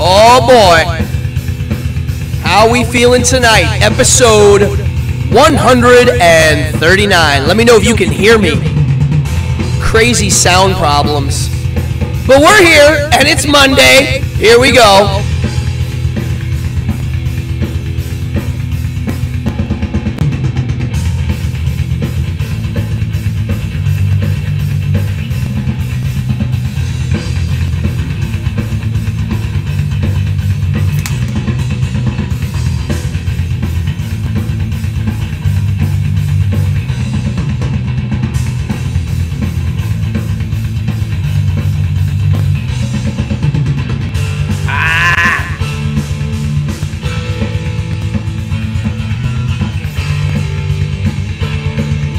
Oh boy, how we feeling tonight? Episode 139. Let me know if you can hear me. Crazy sound problems. But we're here, and it's Monday. Here we go.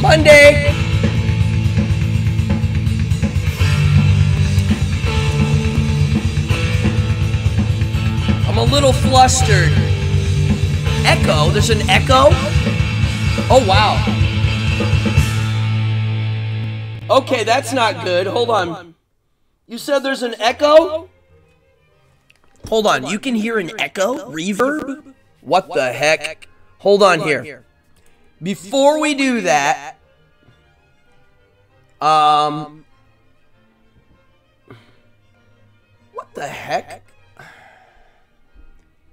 Monday. I'm a little flustered. Echo? There's an echo? Oh, wow. Okay, that's not good. Hold on. You said there's an echo? Hold on. You can hear an echo? Reverb? What the heck? Hold on here. Before we do that, what the heck?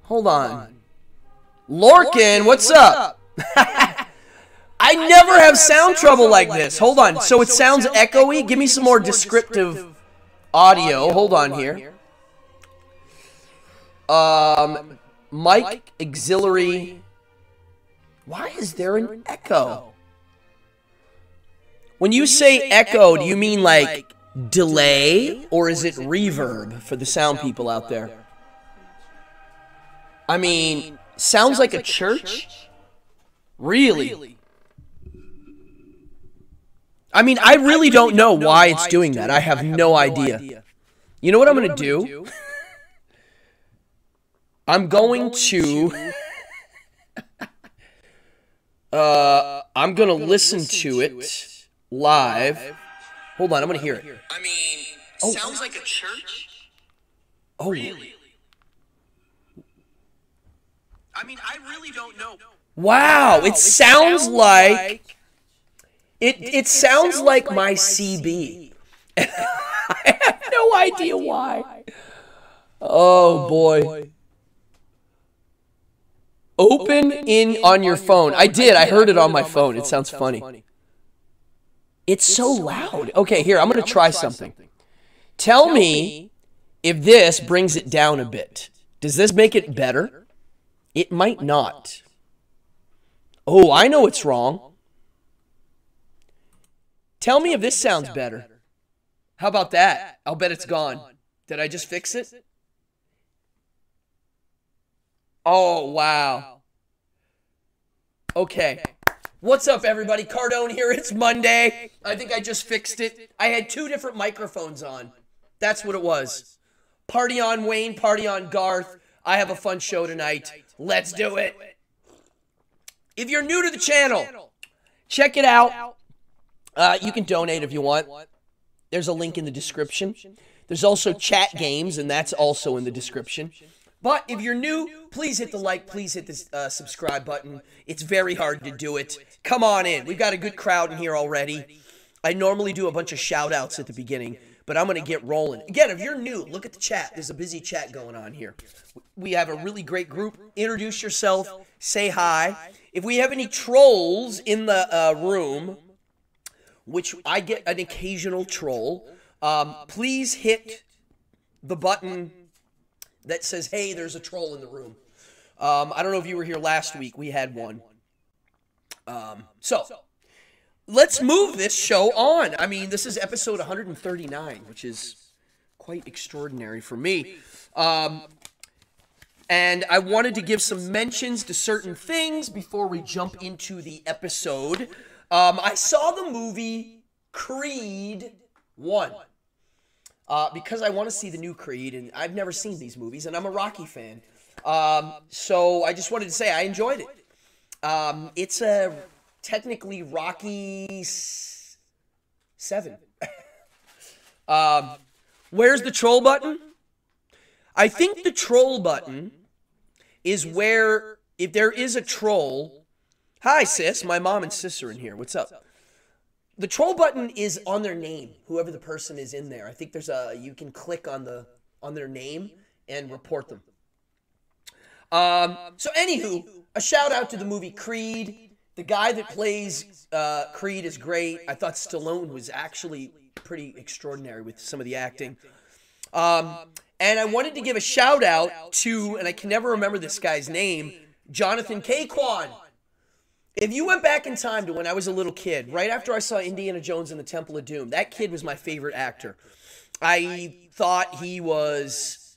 Hold on. Lorcan, what's up? I never have sound trouble like this. Hold on. So it sounds echoey? Give me some more descriptive audio. Hold on here. Mic auxiliary. Why is there an echo? When you say echo, do you mean like delay, or is it reverb for the sound people out there? I mean, sounds like a church? Really? I mean, I really don't know why it's doing that. I have no idea. You know what I'm going to do? I'm going to... I'm going to listen to it live. Hold on, I'm going to hear it. I mean, sounds like a church? Oh, really? I mean, I really don't know. Wow, it sounds like... It sounds like my CB. I have no idea why. Oh, boy. Open in on your phone. I did. I heard it on my phone. It sounds funny. It's so loud. Okay, here, I'm going to try something. Tell me if this brings it down a bit. Does this make it better? It might not. Oh, I know it's wrong. Tell me if this sounds better. How about that? I'll bet it's gone. Did I just fix it? Oh, wow. Okay. What's up, everybody? Cardone here. It's Monday. I think I just fixed it. I had two different microphones on. That's what it was. Party on Wayne, party on Garth. I have a fun show tonight. Let's do it. If you're new to the channel, check it out. You can donate if you want. There's a link in the description. There's also chat games, and that's also in the description. But if you're new, please hit the like, please hit the subscribe button. It's very hard to do it. Come on in. We've got a good crowd in here already. I normally do a bunch of shout-outs at the beginning, but I'm going to get rolling. Again, if you're new, look at the chat. There's a busy chat going on here. We have a really great group. Introduce yourself. Say hi. If we have any trolls in the room, which I get an occasional troll, please hit the button that says, hey, there's a troll in the room. I don't know if you were here last week. We had one. So, let's move this show on. I mean, this is episode 139, which is quite extraordinary for me. And I wanted to give some mentions to certain things before we jump into the episode. I saw the movie Creed 1 because I want to see the new Creed, and I've never seen these movies, and I'm a Rocky fan. So I just wanted to say I enjoyed it. It's a technically Rocky 7. Where's the troll button? I think the troll button is where, if there is a troll... Hi, sis. My mom and sis are in here. What's up? The troll button is on their name, whoever the person is in there. I think there's a... You can click on their name and report them. So anywho, a shout out to the movie Creed. The guy that plays Creed is great. I thought Stallone was actually pretty extraordinary with some of the acting. And I wanted to give a shout out to, and I can never remember this guy's name, Jonathan Kwan. If you went back in time to when I was a little kid, right after I saw Indiana Jones and the Temple of Doom, that kid was my favorite actor. I thought he was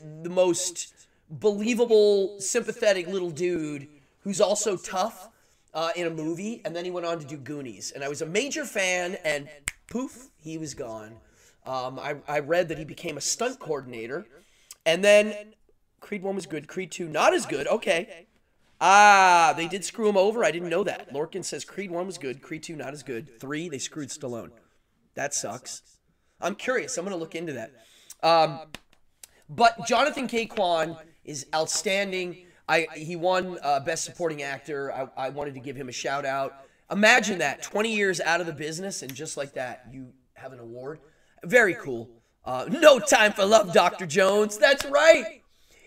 the most believable, sympathetic little dude who's also tough in a movie, and then he went on to do Goonies. And I was a major fan, and poof, he was gone. I read that he became a stunt coordinator, and then Creed 1 was good, Creed 2 not as good, okay. They did screw him over, I didn't know that. Lorcan says Creed 1 was good, Creed 2 not as good, 3, they screwed Stallone. That sucks. I'm curious, I'm going to look into that. But Jonathan Kwan is outstanding. He won Best Supporting Actor. I wanted to give him a shout out. Imagine that, 20 years out of the business, and just like that, you have an award. Very cool. No time for love, Dr. Jones. That's right.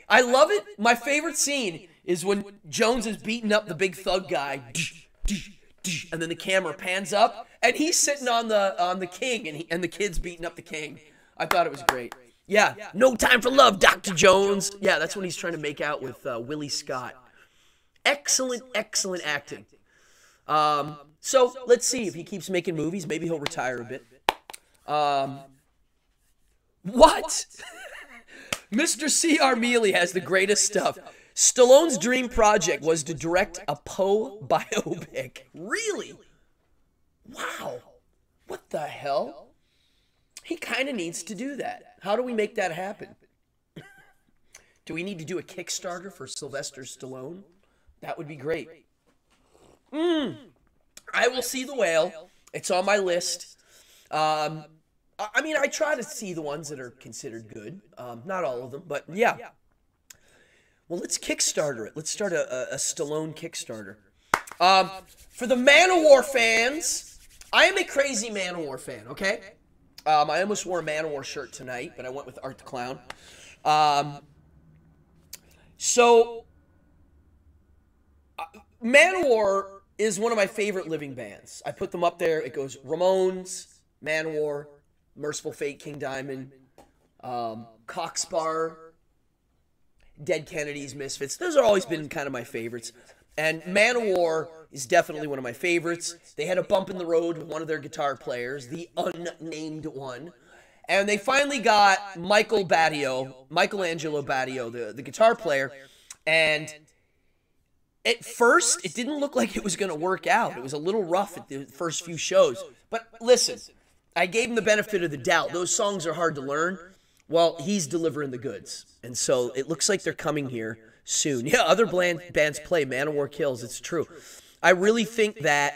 I love it. My favorite scene is when Jones is beating up the big thug guy, and then the camera pans up, and he's sitting on the king, and the kid's beating up the king. I thought it was great. Yeah, no time for love, Dr. Jones. Yeah, that's when he's trying to make out with Willie Scott. Excellent, excellent acting. So let's see if he keeps making movies. Maybe he'll retire a bit. What? Mr. C.R. Mealy has the greatest stuff. Stallone's dream project was to direct a Poe biopic. Really? Wow. What the hell? He kind of needs to do that. How do we make that happen? Do we need to do a Kickstarter for Sylvester Stallone? That would be great. I will see The Whale. It's on my list. I mean, I try to see the ones that are considered good. Not all of them, but yeah. Well, let's Kickstarter it. Let's start a Stallone Kickstarter. For the Manowar fans, I am a crazy Manowar fan, okay? I almost wore a Manowar shirt tonight, but I went with Art the Clown. Manowar is one of my favorite living bands. I put them up there. It goes Ramones, Manowar, Merciful Fate, King Diamond, Cockspar, Dead Kennedys, Misfits. Those have always been kind of my favorites. And Manowar is definitely one of my favorites. They had a bump in the road with one of their guitar players, the unnamed one. And they finally got Michelangelo Badio, the guitar player. And at first, it didn't look like it was going to work out. It was a little rough at the first few shows. But listen, I gave him the benefit of the doubt. Those songs are hard to learn. Well, he's delivering the goods. And so it looks like they're coming here soon. Yeah, other bands play. Manowar kills. It's true. I really think that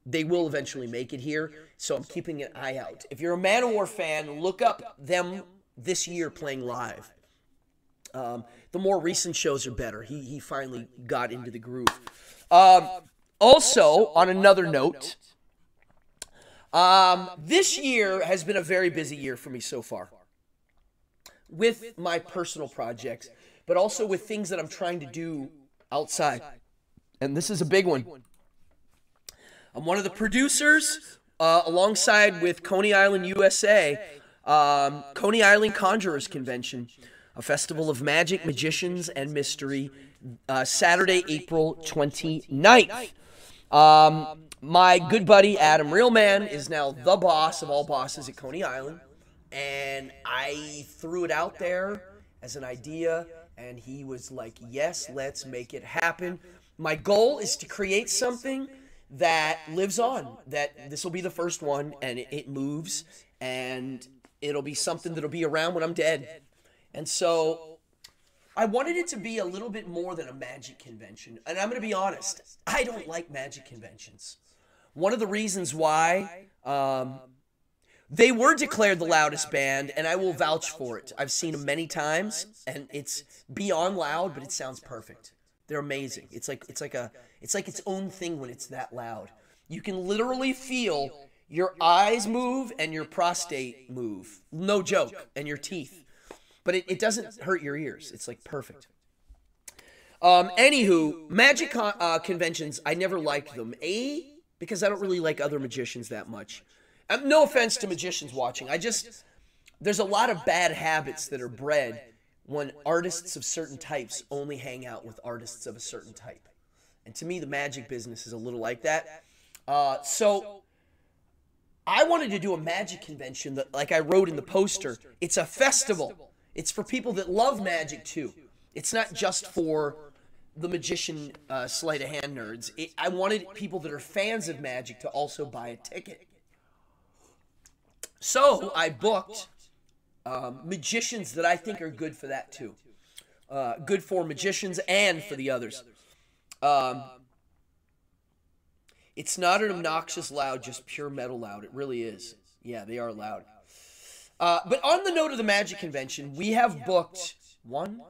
they will eventually make it here. So I'm keeping an eye out. If you're a Manowar fan, look up them this year playing live. The more recent shows are better. He finally got into the groove. Also, on another note, this year has been a very busy year for me so far. With my personal projects, but also with things that I'm trying to do outside. And this is a big one. I'm one of the producers, alongside with Coney Island, USA, Coney Island Conjurers Convention, a festival of magic, magicians, and mystery, Saturday, April 29th. My good buddy, Adam Realman, is now the boss of all bosses at Coney Island. And I threw it out there, as an idea, and he was like, yes, let's make it happen. My goal is to create something that lives on, that this will be the first one, and it moves, and it'll be something that'll be around when I'm dead. And so I wanted it to be a little bit more than a magic convention. And I'm going to be honest, I don't like magic conventions. One of the reasons why, they were declared the loudest band, and I will vouch for it. I've seen them many times, and it's beyond loud, but it sounds perfect. They're amazing. It's like its own thing when it's that loud. You can literally feel your eyes move and your prostate move. No joke. And your teeth. But it doesn't hurt your ears. It's like perfect. Anywho, magic conventions, I never liked them. Because I don't really like other magicians that much. No offense to magicians watching. There's a lot of bad habits that are bred when artists of certain types only hang out with artists of a certain type. And to me, the magic business is a little like that. So I wanted to do a magic convention that, like I wrote in the poster, it's a festival. It's for people that love magic too. It's not just for the magician sleight of hand nerds. I wanted people that are fans of magic to also buy a ticket. So I booked magicians that I think are good for that too. Good for magicians and for the others. It's not an obnoxious loud, just pure metal loud. It really is. Yeah, they are loud. But on the note of the magic convention, we have booked 1,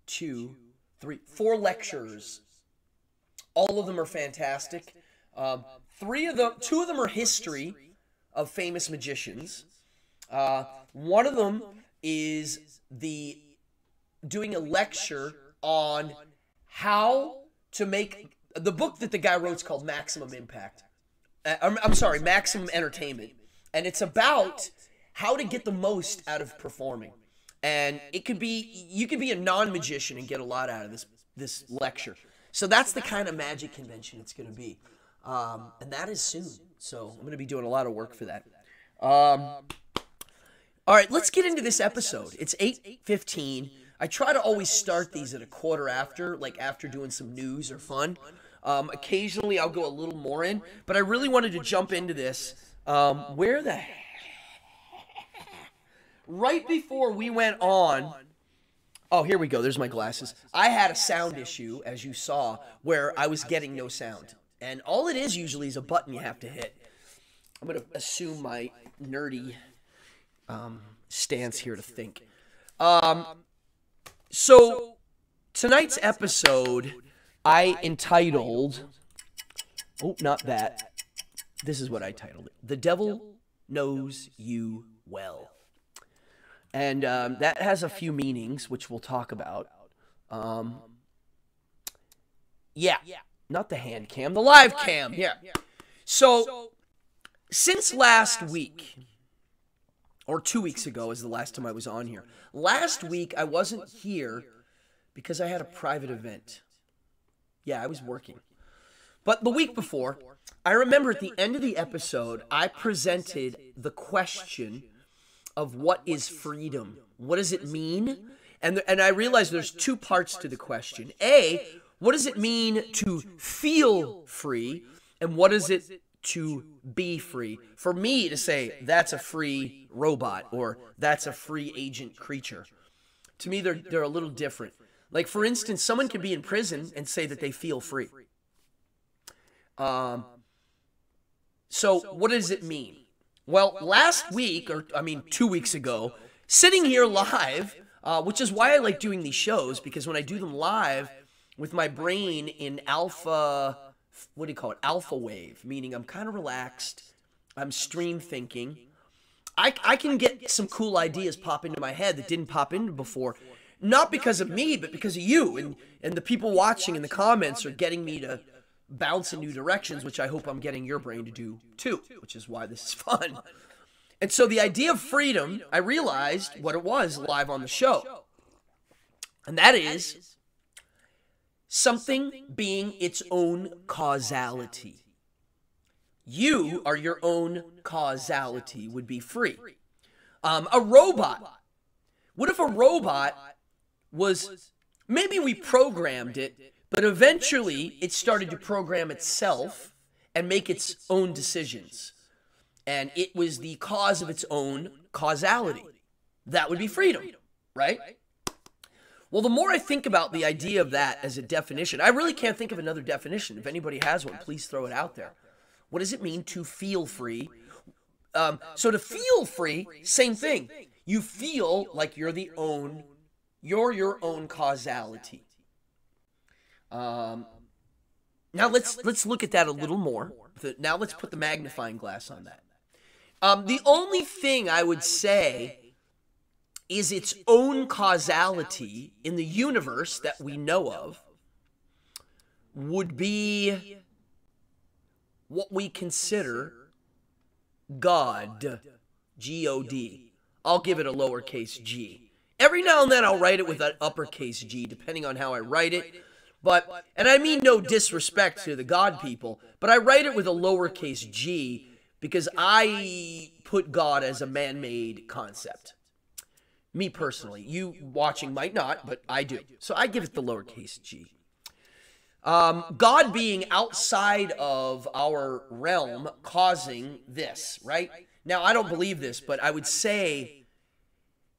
2, 3, 4 lecturers. All of them are fantastic. 2 of them are history of famous magicians. One of them is doing a lecture on how to make the book that the guy wrote is called Maximum Impact. I'm sorry, Maximum Entertainment. And it's about how to get the most out of performing. And you could be a non-magician and get a lot out of this lecture. So that's the kind of magic convention it's going to be. And that is soon. So I'm going to be doing a lot of work for that. All right, let's get into this episode. It's 8:15. I try to always start these at a quarter after, like after doing some news or fun. Occasionally I'll go a little more in, but I really wanted to jump into this. Where the heck? Right before we went on, oh, here we go, there's my glasses. I had a sound issue, as you saw, where I was getting no sound. And all it is usually is a button you have to hit. I'm going to assume my nerdy stance here to think. So, tonight's episode, I entitled, oh, not that. This is what I titled it. The Devil Knows You Well. And that has a few meanings, which we'll talk about. Yeah, not the hand cam, the live cam. Yeah. So, since last week, or 2 weeks ago is the last time I was on here. Last week, I wasn't here because I had a private event. Yeah, I was working. But the week before, I remember at the end of the episode, I presented the question of what is freedom? What does it mean? And I realized there's 2 parts to the question. A, what does it mean to feel free? And what is it to be free? For me to say, that's a free robot, or that's a free agent creature. To me, they're a little different. Like, for instance, someone can be in prison and say that they feel free. So, what does it mean? Well, last week, 2 weeks ago, sitting here live, which is why I like doing these shows, because when I do them live, with my brain in alpha, what do you call it? Alpha wave, meaning I'm kind of relaxed, I'm stream thinking. I can get some cool ideas pop into my head that didn't pop into before, not because of me, but because of you, and the people watching in the comments are getting me to bounce in new directions, which I hope I'm getting your brain to do too, which is why this is fun. And so the idea of freedom, I realized what it was live on the show. And that is something being its own causality. You are your own causality would be free. A robot What if a robot was, maybe we programmed it, but eventually it started to program itself and make its own decisions. And it was the cause of its own causality. That would be freedom, right? Well, the more I think about the idea of that as a definition, I really can't think of another definition. If anybody has one, please throw it out there. What does it mean to feel free? So to feel free, same thing. You feel like you're your own causality. Now let's look at that a little more. Now let's put the magnifying glass on that. The only thing I would say is its own causality in the universe that we know of would be what we consider God, G-O-D. I'll give it a lowercase g. Every now and then I'll write it with an uppercase G, depending on how I write it. And I mean no disrespect to the God people, but I write it with a lowercase g because I put God as a man-made concept. Me personally. You watching might not, but I do. So I give it the lowercase g. God being outside of our realm causing this, right? Now, I don't believe this, but I would say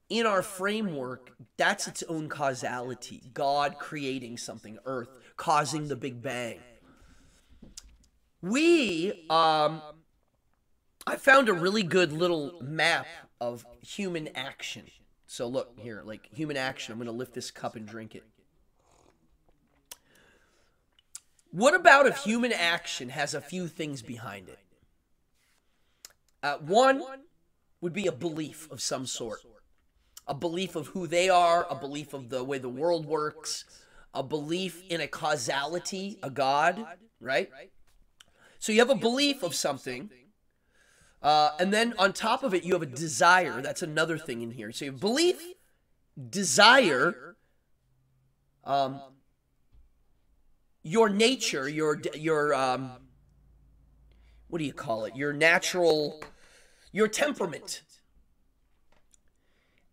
in our framework, that's its own causality. God creating something, Earth, causing the Big Bang. I found a really good little map of human action. So look here, like human action. I'm going to lift this cup and drink it. What about if human action has a few things behind it? One would be a belief of some sort. A belief of who they are, a belief of the way the world works, a belief in a causality, a God, right? So you have a belief of something, and then on top of it, you have a desire. That's another thing in here. So you have belief, desire, your nature, your what do you call it? Your natural, your temperament.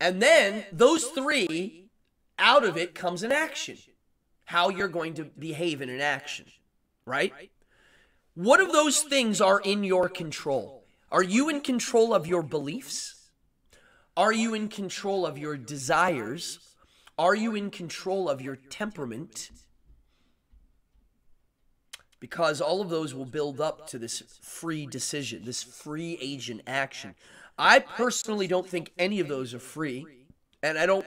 And then those three, out of it comes an action. How you're going to behave in an action, right? What of those things are in your control? Are you in control of your beliefs? Are you in control of your desires? Are you in control of your temperament? Because all of those will build up to this free decision, this free agent action. I personally don't think any of those are free, and I don't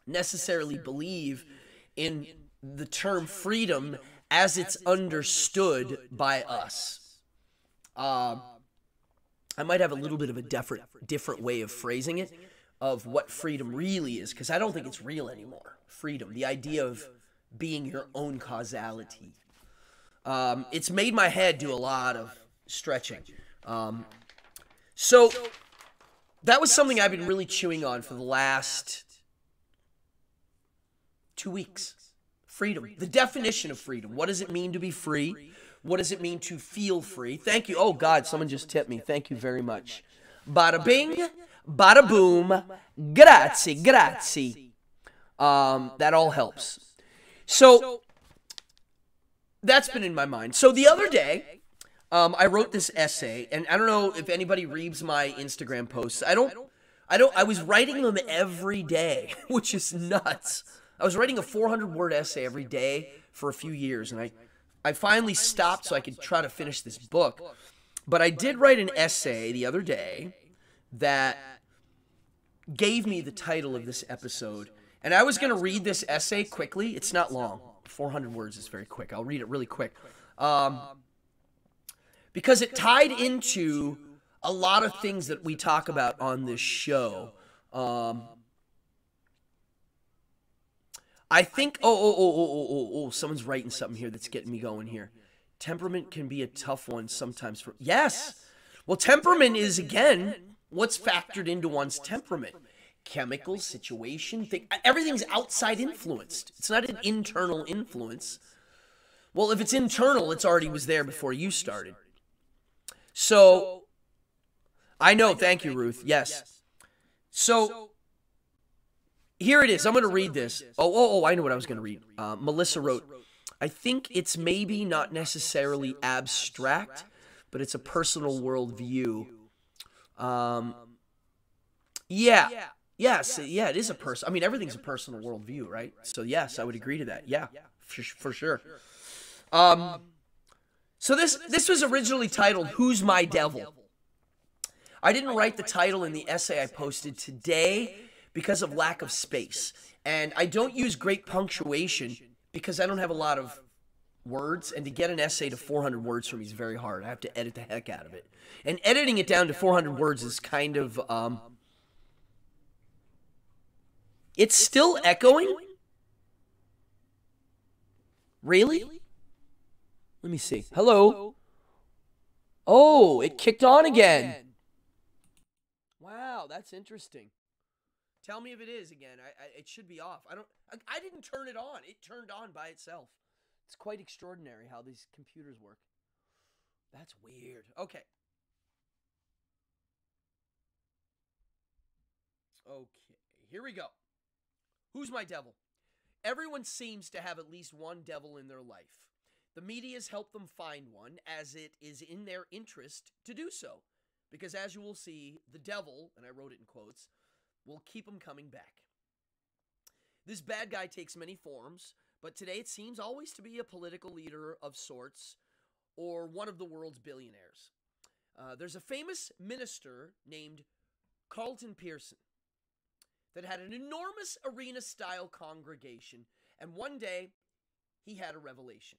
necessarily believe in the term freedom as it's understood by us. I might have a little bit of a different way of phrasing it, of what freedom really is, because I don't think it's real anymore. Freedom, the idea of being your own causality. It's made my head do a lot of stretching. So that was something I've been really chewing on for the last 2 weeks. Freedom. The definition of freedom. What does it mean to be free? What does it mean to feel free? Thank you. Oh, God, someone just tipped me. Thank you very much. Bada bing, bada boom. Grazie, grazie. That all helps. So that's been in my mind. So the other day, I wrote this essay, and I don't know if anybody reads my Instagram posts. I was writing them every day, which is nuts. I was writing a 400-word essay every day for a few years, and I finally stopped so I could try to finish this book. But I did write an essay the other day that gave me the title of this episode. And I was going to read this essay quickly. It's not long. 400 words is very quick. I'll read it really quick. Because it tied into a lot of things that we talk about on this show. I think, someone's writing something here that's getting me going here. Temperament can be a tough one sometimes. Yes. Well, temperament is, again, what's factored into one's temperament. Chemicals, situation, everything's outside influenced. It's not an internal influence. Well, if it's internal, it's already was there before you started. So, I know, thank you, Ruth, yes. So, Here it is. I'm going to read this. Oh, I know what I was going to read. Melissa wrote, I think it's maybe not necessarily abstract, but it's a personal worldview. Yeah. Yes. Yeah, it is a person. I mean, everything's a personal worldview, right? So yes, I would agree to that. Yeah, for sure. So this was originally titled, Who's My Devil? I didn't write the title in the essay I posted today because of lack of space. And I don't use great punctuation because I don't have a lot of words, and to get an essay to 400 words for me is very hard. I have to edit the heck out of it. And editing it down to 400 words is kind of, it's still echoing? Really? Let me see. Hello? Oh, it kicked on again. Wow, that's interesting. Tell me if it is again. It should be off. I didn't turn it on. It turned on by itself. It's quite extraordinary how these computers work. That's weird. Okay. Okay, here we go. Who's my devil? Everyone seems to have at least one devil in their life. The media's helped them find one, as it is in their interest to do so. Because as you will see, the devil, and I wrote it in quotes, will keep them coming back. This bad guy takes many forms, but today it seems always to be a political leader of sorts or one of the world's billionaires. There's a famous minister named Carlton Pearson that had an enormous arena-style congregation, and one day he had a revelation.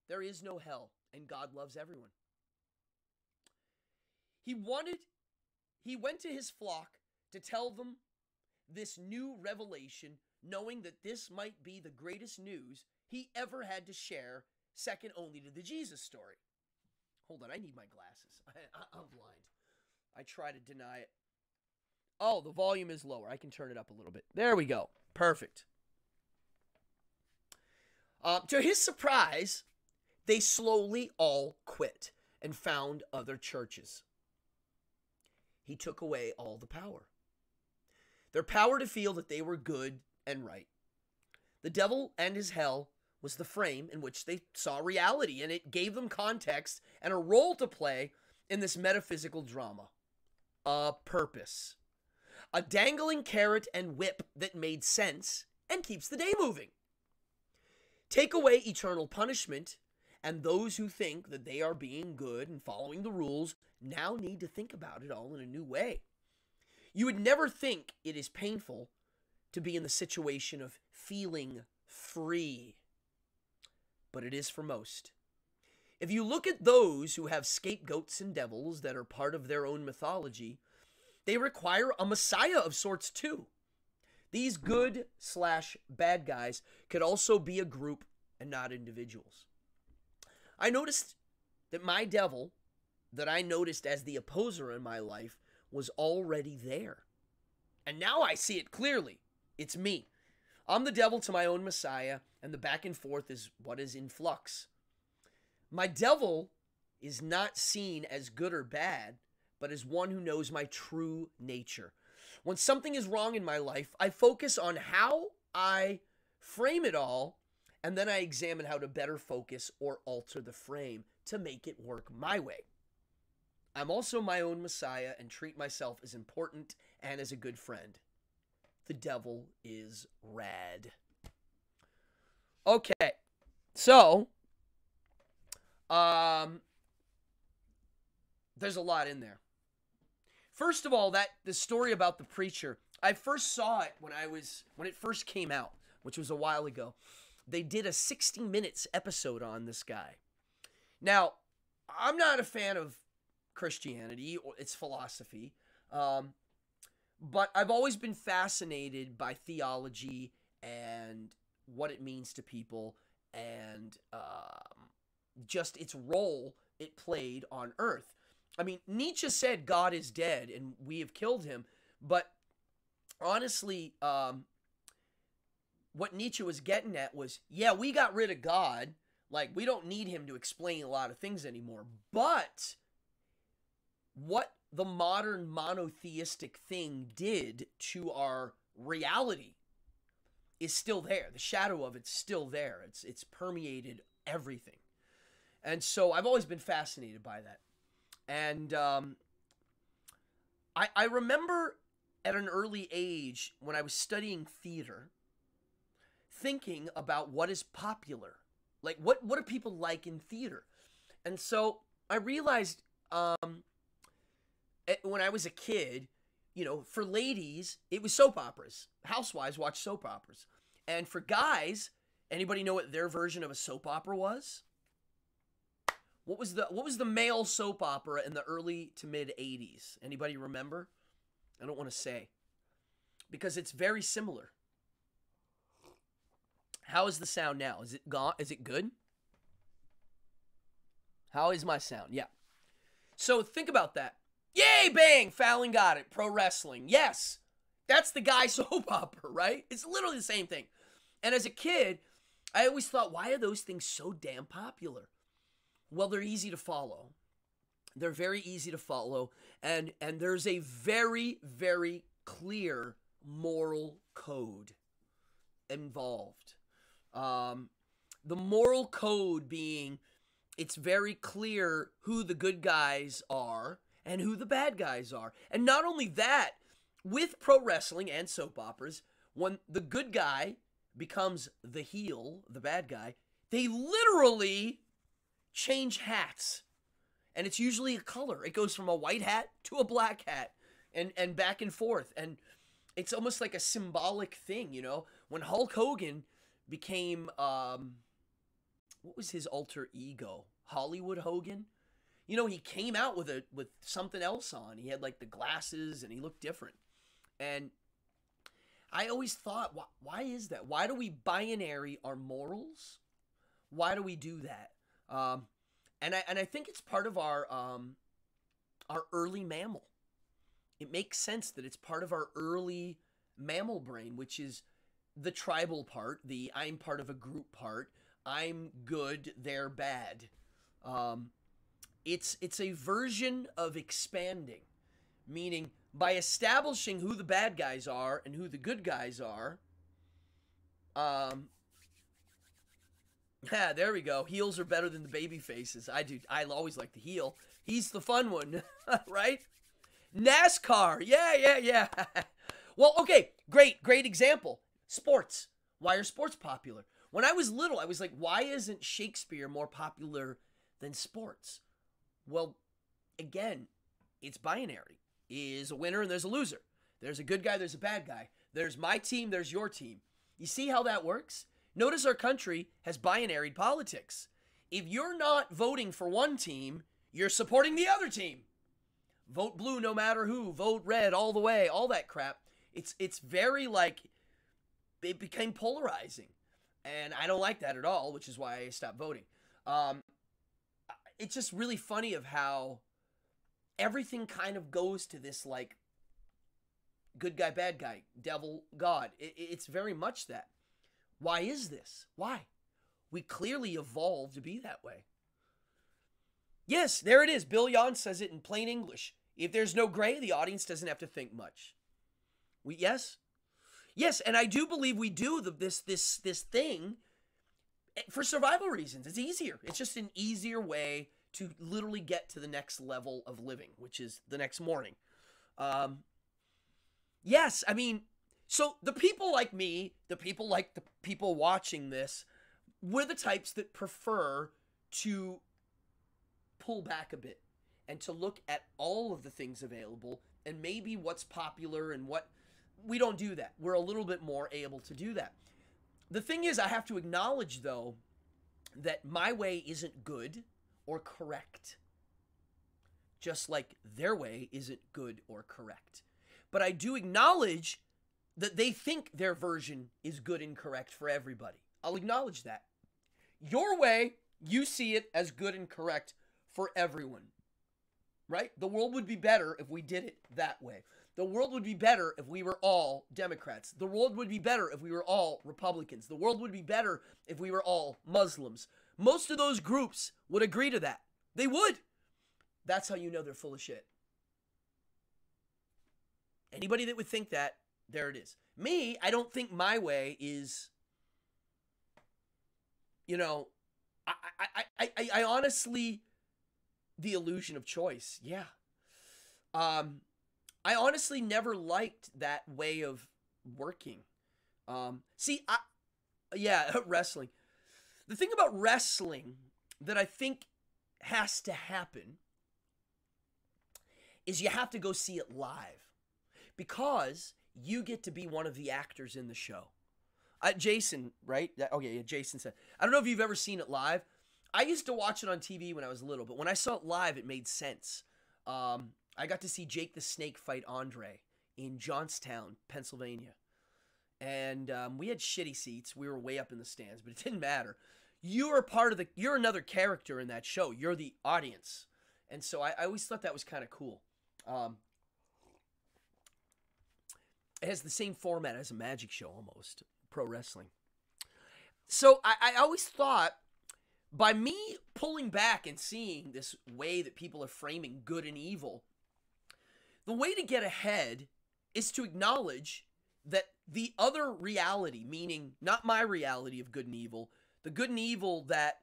There is no hell, and God loves everyone. He went to his flock to tell them this new revelation, knowing that this might be the greatest news he ever had to share, second only to the Jesus story. Hold on, I need my glasses. I'm blind. I try to deny it. Oh, the volume is lower. I can turn it up a little bit. There we go. Perfect. To his surprise, they slowly all quit and found other churches. He took away all the power. Their power to feel that they were good and right. The devil and his hell was the frame in which they saw reality, and it gave them context and a role to play in this metaphysical drama. A purpose. A dangling carrot and whip that made sense and keeps the day moving. Take away eternal punishment, and those who think that they are being good and following the rules now need to think about it all in a new way. You would never think it is painful to be in the situation of feeling free, but it is for most. If you look at those who have scapegoats and devils that are part of their own mythology, they require a messiah of sorts too. These good/bad guys could also be a group and not individuals. I noticed that my devil, that I noticed as the opposer in my life, was already there. And now I see it clearly. It's me. I'm the devil to my own messiah, and the back and forth is what is in flux. My devil is not seen as good or bad, but as one who knows my true nature. When something is wrong in my life, I focus on how I frame it all, and then I examine how to better focus or alter the frame to make it work my way. I'm also my own messiah and treat myself as important and as a good friend. The devil is rad. Okay, so there's a lot in there. First of all, the story about the preacher, I first saw it when it first came out, which was a while ago. They did a 60 minutes episode on this guy. Now, I'm not a fan of Christianity or its philosophy, but I've always been fascinated by theology and what it means to people and just its role it played on earth. I mean, Nietzsche said God is dead and we have killed him, but honestly, what Nietzsche was getting at was, yeah, we got rid of God. Like, we don't need him to explain a lot of things anymore. But what the modern monotheistic thing did to our reality is still there. The shadow of it's still there. It's permeated everything. And so I've always been fascinated by that. And I remember at an early age when I was studying theater, thinking about what is popular. Like, what do people like in theater? And so I realized when I was a kid, for ladies, it was soap operas. Housewives watched soap operas. And for guys, anybody know what their version of a soap opera was? What was the male soap opera in the early to mid 80s? Anybody remember? I don't want to say. Because it's very similar. How is the sound now? Is it gone? Is it good? How is my sound? Yeah. So think about that. Yay, bang, Fallon got it. Pro wrestling. Yes. That's the guy soap opera, right? It's literally the same thing. And as a kid, I always thought, why are those things so damn popular? Well, they're easy to follow. They're very easy to follow. And there's a very, very clear moral code involved. The moral code being, it's very clear who the good guys are and who the bad guys are. And not only that, with pro wrestling and soap operas, when the good guy becomes the heel, the bad guy, they literally change hats. And it's usually a color. It goes from a white hat to a black hat and back and forth. And it's almost like a symbolic thing, When Hulk Hogan became, what was his alter ego? Hollywood Hogan? He came out with something else on. He had like the glasses and he looked different. And I always thought, why is that? Why do we binary our morals? Why do we do that? And I think it's part of our early mammal. It makes sense that it's part of our early mammal brain, which is the tribal part, the I'm part of a group part. I'm good, they're bad. It's a version of expanding, meaning by establishing who the bad guys are and who the good guys are. Yeah, there we go. Heels are better than the baby faces. I always like the heel. He's the fun one, right? NASCAR. Yeah. Well, okay, great example. Sports. Why are sports popular? When I was little, I was like, why isn't Shakespeare more popular than sports? Well, again, it's binary. Is a winner and there's a loser. There's a good guy, there's a bad guy. There's my team, there's your team. You see how that works? Notice our country has binary politics. If you're not voting for one team, you're supporting the other team. Vote blue no matter who. Vote red all the way. All that crap. It's very like, it became polarizing. And I don't like that at all, which is why I stopped voting. It's just really funny of how everything kind of goes to this like good guy, bad guy, devil, God. It's very much that. Why is this? Why? We clearly evolved to be that way. Yes, there it is. Bill Yon says it in plain English. If there's no gray, the audience doesn't have to think much. Yes, and I do believe we do this thing for survival reasons. It's easier. It's just an easier way to literally get to the next level of living, which is the next morning. Yes, I mean, so the people like me, the people like the people watching this, we're the types that prefer to pull back a bit and to look at all of the things available and maybe what's popular and what. We don't do that. We're a little bit more able to do that. The thing is, I have to acknowledge, though, that my way isn't good or correct. Just like their way isn't good or correct. But I do acknowledge that they think their version is good and correct for everybody. I'll acknowledge that. Your way, you see it as good and correct for everyone. Right? The world would be better if we did it that way. The world would be better if we were all Democrats. The world would be better if we were all Republicans. The world would be better if we were all Muslims. Most of those groups would agree to that. They would. That's how you know they're full of shit. Anybody that would think that There it is. Me, I don't think my way is, you know, I honestly, the illusion of choice. Yeah. I honestly never liked that way of working. See, yeah, wrestling. The thing about wrestling that I think has to happen is you have to go see it live because you get to be one of the actors in the show. Jason, right? Okay, yeah, Jason said. I don't know if you've ever seen it live. I used to watch it on TV when I was little, but when I saw it live, it made sense. I got to see Jake the Snake fight Andre in Johnstown, Pennsylvania. And we had shitty seats. We were way up in the stands, but it didn't matter. You're another character in that show. You're the audience. And so I always thought that was kind of cool. It has the same format as a magic show almost, pro wrestling. So I always thought by me pulling back and seeing this way that people are framing good and evil, the way to get ahead is to acknowledge that the other reality, meaning not my reality of good and evil, the good and evil that,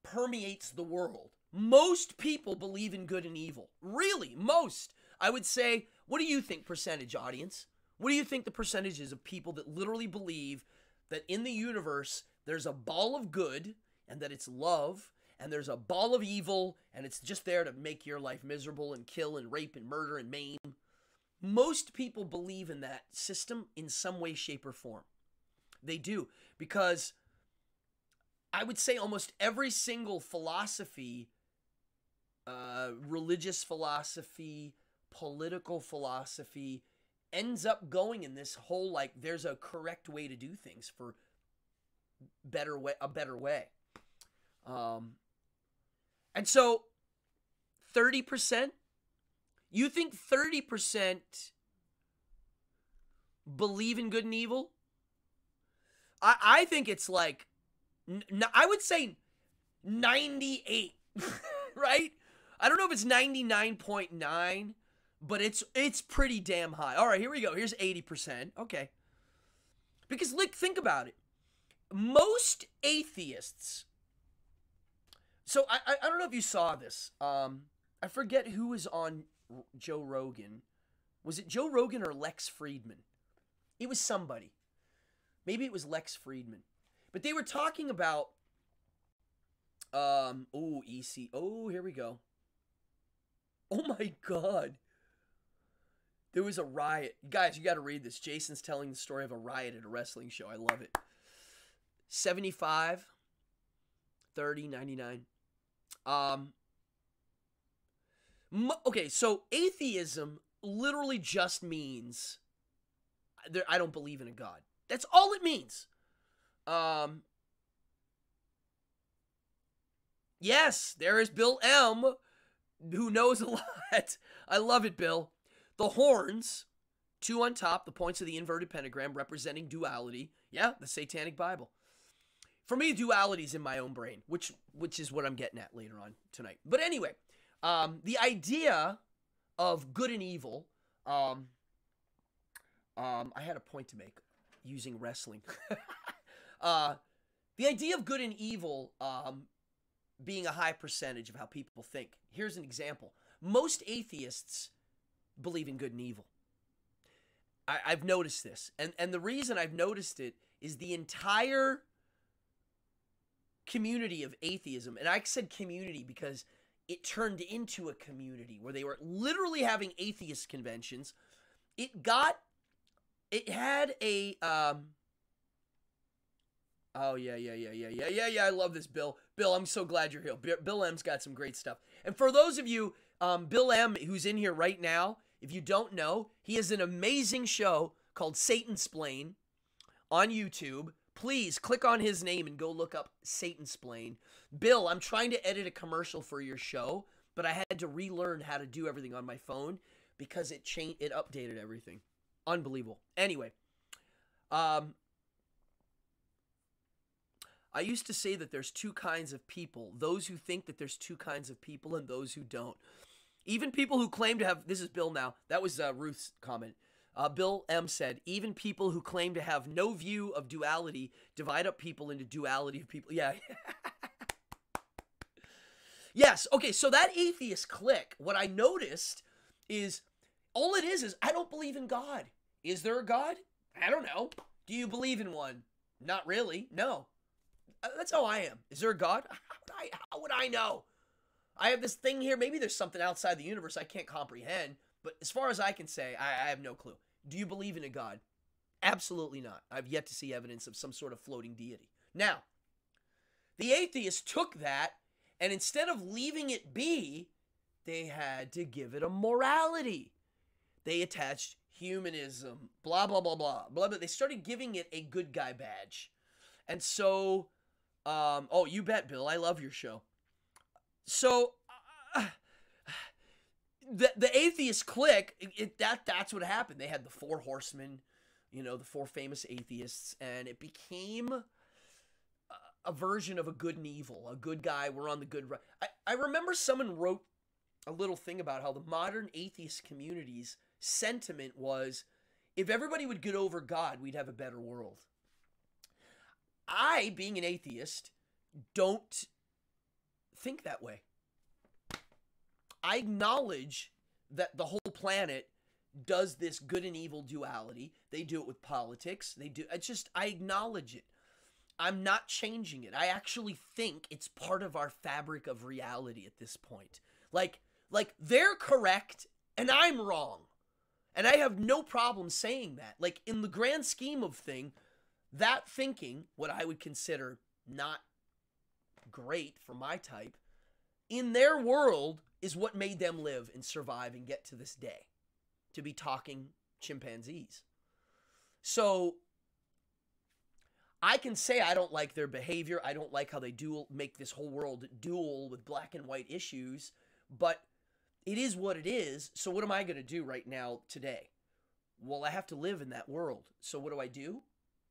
permeates the world. Most people believe in good and evil. Really, most. I would say, what do you think, percentage, audience? What do you think the percentage is of people that literally believe that in the universe there's a ball of good and that it's love, and there's a ball of evil and it's just there to make your life miserable and kill and rape and murder and maim? Most people believe in that system in some way, shape, or form. They do, because I would say almost every single philosophy, religious philosophy, political philosophy, ends up going in this whole, like, there's a correct way to do things for a better way. And so 30%, you think 30% believe in good and evil? I think it's like, I would say 98, right? I don't know if it's 99.9, but it's pretty damn high. All right, here we go. Here's 80%. Okay. Because, look, think about it. Most atheists. So I don't know if you saw this. I forget who was on Joe Rogan. Was it Joe Rogan or Lex Friedman? It was somebody. Maybe it was Lex Friedman. But they were talking about, EC. Oh, here we go. Oh my God. There was a riot. Guys, you got to read this. Jason's telling the story of a riot at a wrestling show. I love it. 75, 30, 99. Okay, so atheism literally just means I don't believe in a God. That's all it means. Yes, there is Bill M, who knows a lot. I love it, Bill. The horns, 2 on top, the points of the inverted pentagram representing duality. Yeah, the Satanic Bible. For me, duality is in my own brain, which is what I'm getting at later on tonight. But anyway, the idea of good and evil, I had a point to make using wrestling. The idea of good and evil being a high percentage of how people think. Here's an example. Most atheists believe in good and evil. I've noticed this. And the reason I've noticed it is the entire community of atheism, and I said community because it turned into a community where they were literally having atheist conventions. It had a, oh, yeah, I love this, Bill. Bill, I'm so glad you're here. Bill M's got some great stuff. And for those of you, Bill M, who's in here right now, if you don't know, he has an amazing show called Satansplain on YouTube. Please click on his name and go look up Satansplain. Bill, I'm trying to edit a commercial for your show, but I had to relearn how to do everything on my phone because it updated everything. Unbelievable. Anyway, I used to say that there's 2 kinds of people. Those who think that there's 2 kinds of people and those who don't. Even people who claim to have, this is Bill now, that was Ruth's comment. Bill M said, even people who claim to have no view of duality divide up people into duality of people. Yeah. Yes, okay, so that atheist clique, what I noticed is, all it is I don't believe in God. Is there a God? I don't know. Do you believe in one? Not really, no. That's how I am. Is there a God? How would I know? I have this thing here, maybe there's something outside the universe I can't comprehend, but as far as I can say, I have no clue. Do you believe in a God? Absolutely not. I've yet to see evidence of some sort of floating deity. Now, the atheists took that, and instead of leaving it be, they had to give it a morality. They attached humanism, blah, blah, blah, blah, blah, blah. They started giving it a good guy badge. And so, oh, you bet, Bill. I love your show. So, the atheist clique, that's what happened. They had the four horsemen, you know, the four famous atheists, and it became a version of a good and evil, a good guy, we're on the good right. I remember someone wrote a little thing about how the modern atheist community's sentiment was, if everybody would get over God, we'd have a better world. I, being an atheist, don't think that way. I acknowledge that the whole planet does this good and evil duality. They do it with politics. They do. I acknowledge it. I'm not changing it. I actually think it's part of our fabric of reality at this point. Like they're correct and I'm wrong. And I have no problem saying that. Like, in the grand scheme of thing, that thinking, what I would consider not great for my type, in their world is what made them live and survive and get to this day. To be talking chimpanzees. So, I can say I don't like their behavior. I don't like how they make this whole world dual with black and white issues. But it is what it is. So what am I going to do right now today? Well, I have to live in that world. So what do?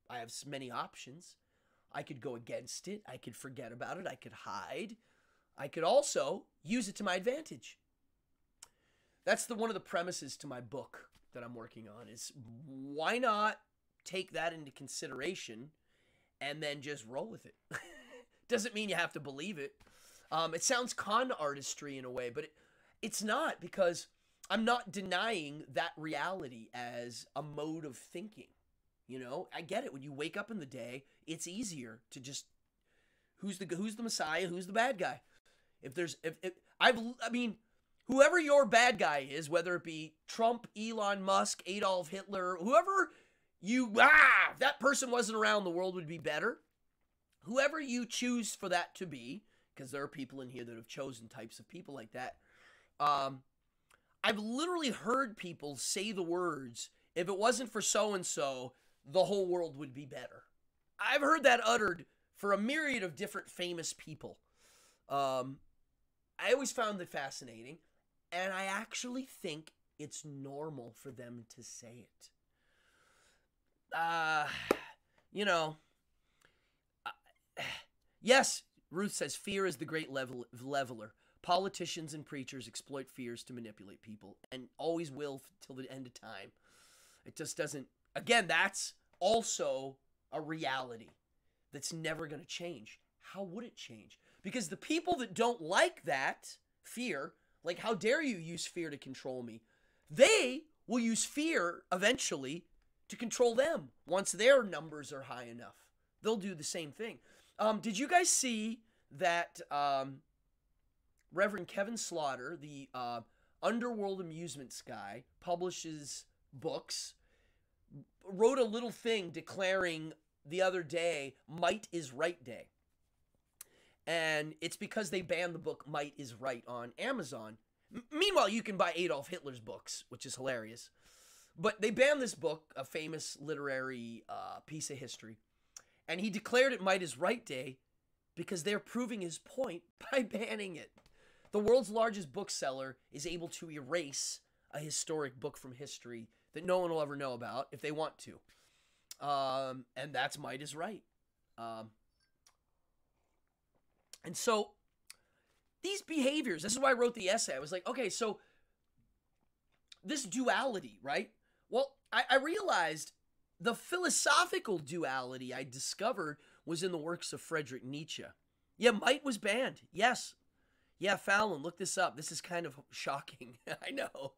I have many options. I could go against it. I could forget about it. I could hide. I could also use it to my advantage. That's one of the premises to my book that I'm working on is why not take that into consideration and then just roll with it. Doesn't mean you have to believe it. It sounds con artistry in a way, but it's not, because I'm not denying that reality as a mode of thinking. You know, I get it. When you wake up in the day, it's easier to just, who's the Messiah, who's the bad guy? I mean, whoever your bad guy is, whether it be Trump, Elon Musk, Adolf Hitler, whoever that person wasn't around, the world would be better. Whoever you choose for that to be, because there are people in here that have chosen types of people like that. I've literally heard people say the words, if it wasn't for so-and-so, the whole world would be better. I've heard that uttered for a myriad of different famous people. I always found it fascinating, and I actually think it's normal for them to say it. You know, yes, Ruth says, fear is the great leveler. Politicians and preachers exploit fears to manipulate people, and always will till the end of time. It just doesn't, again, that's also a reality that's never going to change. How would it change? Because the people that don't like that fear, like, how dare you use fear to control me? They will use fear eventually to control them once their numbers are high enough. They'll do the same thing. Did you guys see that Reverend Kevin Slaughter, the Underworld Amusements guy, publishes books, wrote a little thing declaring the other day, Might is Right Day. And it's because they banned the book Might is Right on Amazon. Meanwhile, you can buy Adolf Hitler's books, which is hilarious. But they banned this book, a famous literary piece of history. And he declared it Might is Right Day because they're proving his point by banning it. The world's largest bookseller is able to erase a historic book from history that no one will ever know about if they want to. And that's Might is Right. And so these behaviors, this is why I wrote the essay. I was like, okay, so this duality, right? Well, I realized the philosophical duality I discovered was in the works of Friedrich Nietzsche. Yeah, might was banned. Yes. Yeah, Fallon, look this up. This is kind of shocking. I know.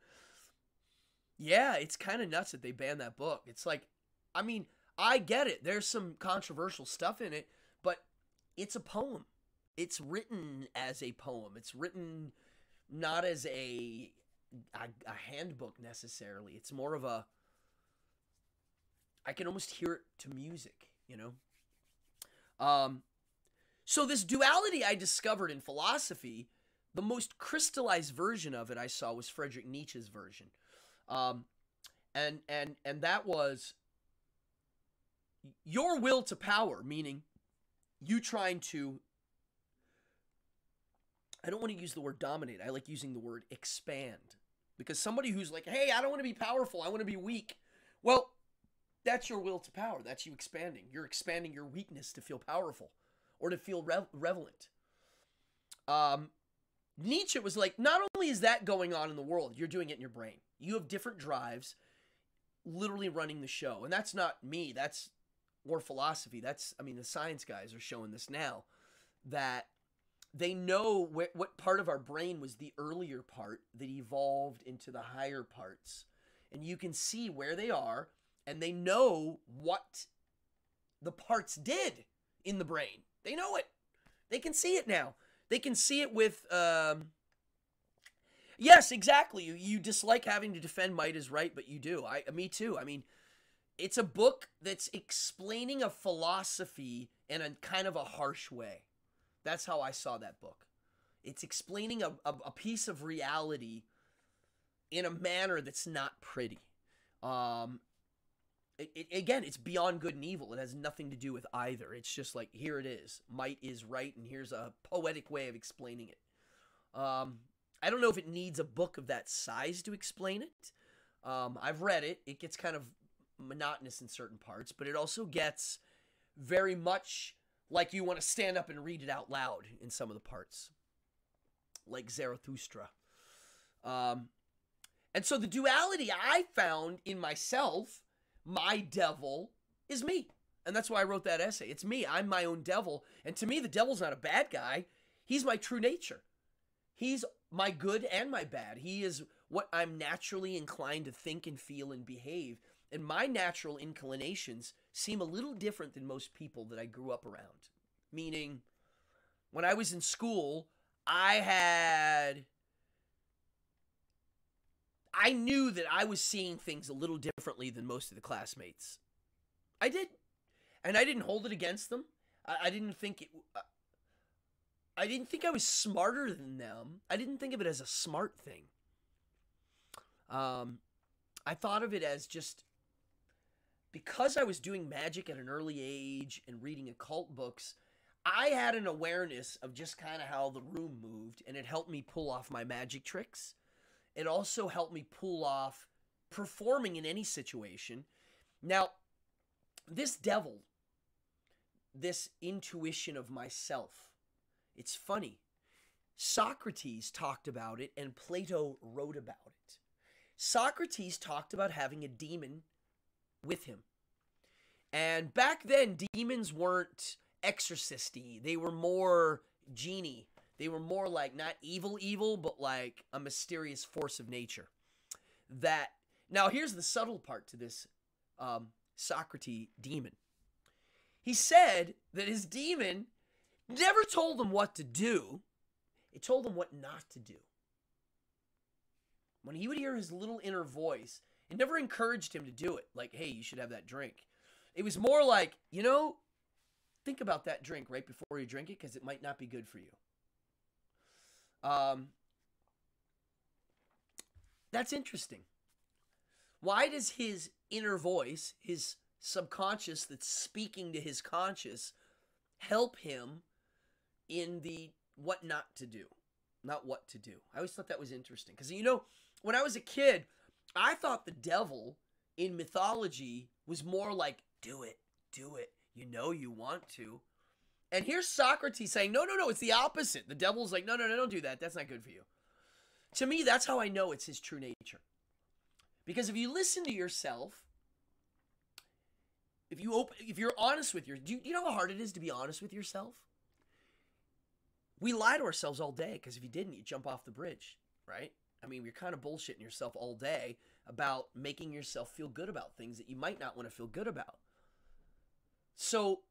Yeah, it's kind of nuts that they banned that book. It's like, I mean, I get it. There's some controversial stuff in it, but it's a poem. It's written as a poem. It's written not as a handbook necessarily. It's more of a, I can almost hear it to music, you know? So this duality I discovered in philosophy, the most crystallized version of it I saw was Friedrich Nietzsche's version. And that was your will to power, meaning you trying to, I don't want to use the word dominate. I like using the word expand. Because somebody who's like, hey, I don't want to be powerful. I want to be weak. Well, that's your will to power. That's you expanding. You're expanding your weakness to feel powerful or to feel relevant. Nietzsche was like, not only is that going on in the world, you're doing it in your brain. You have different drives literally running the show. And that's not me. That's more philosophy. That's, I mean, the science guys are showing this now, that they know what part of our brain was the earlier part that evolved into the higher parts. And you can see where they are, and they know what the parts did in the brain. They know it. They can see it now. They can see it with, yes, exactly. You dislike having to defend might is right, but you do. Me too. I mean, it's a book that's explaining a philosophy in a kind of a harsh way. That's how I saw that book. It's explaining a piece of reality in a manner that's not pretty. Again, it's beyond good and evil. It has nothing to do with either. It's just like, here it is. Might is right, and here's a poetic way of explaining it. I don't know if it needs a book of that size to explain it. I've read it. It gets kind of monotonous in certain parts, but it also gets very much like you want to stand up and read it out loud in some of the parts, like Zarathustra. And so the duality I found in myself, my devil, is me. And that's why I wrote that essay. It's me. I'm my own devil. And to me, the devil's not a bad guy. He's my true nature. He's my good and my bad. He is what I'm naturally inclined to think and feel and behave. And my natural inclinations seem a little different than most people that I grew up around. Meaning, when I was in school, I knew that I was seeing things a little differently than most of the classmates. I did. And I didn't hold it against them. I didn't think I was smarter than them. I didn't think of it as a smart thing. I thought of it as just, because I was doing magic at an early age and reading occult books, I had an awareness of just kind of how the room moved, and it helped me pull off my magic tricks. It also helped me pull off performing in any situation. Now, this devil, this intuition of myself, it's funny. Socrates talked about it, and Plato wrote about it. Socrates talked about having a demon with him. And back then, demons weren't exorcisty. They were more genie. They were more like not evil, but like a mysterious force of nature. That, now here's the subtle part to this Socrates demon. He said that his demon never told him what to do. It told him what not to do. When he would hear his little inner voice, it never encouraged him to do it. Like, hey, you should have that drink. It was more like, think about that drink right before you drink it, because it might not be good for you. That's interesting. Why does his inner voice, his subconscious that's speaking to his conscious, help him in the what not to do, not what to do? I always thought that was interesting, because when I was a kid, I thought the devil in mythology was more like, do it, you want to. And here's Socrates saying, no, no, no, it's the opposite. The devil's like, no, no, no, don't do that. That's not good for you. To me, that's how I know it's his true nature. Because if you listen to yourself, if you're honest with do you know how hard it is to be honest with yourself? We lie to ourselves all day, because if you didn't, you'd jump off the bridge, right? I mean, you're kind of bullshitting yourself all day about making yourself feel good about things that you might not want to feel good about. So,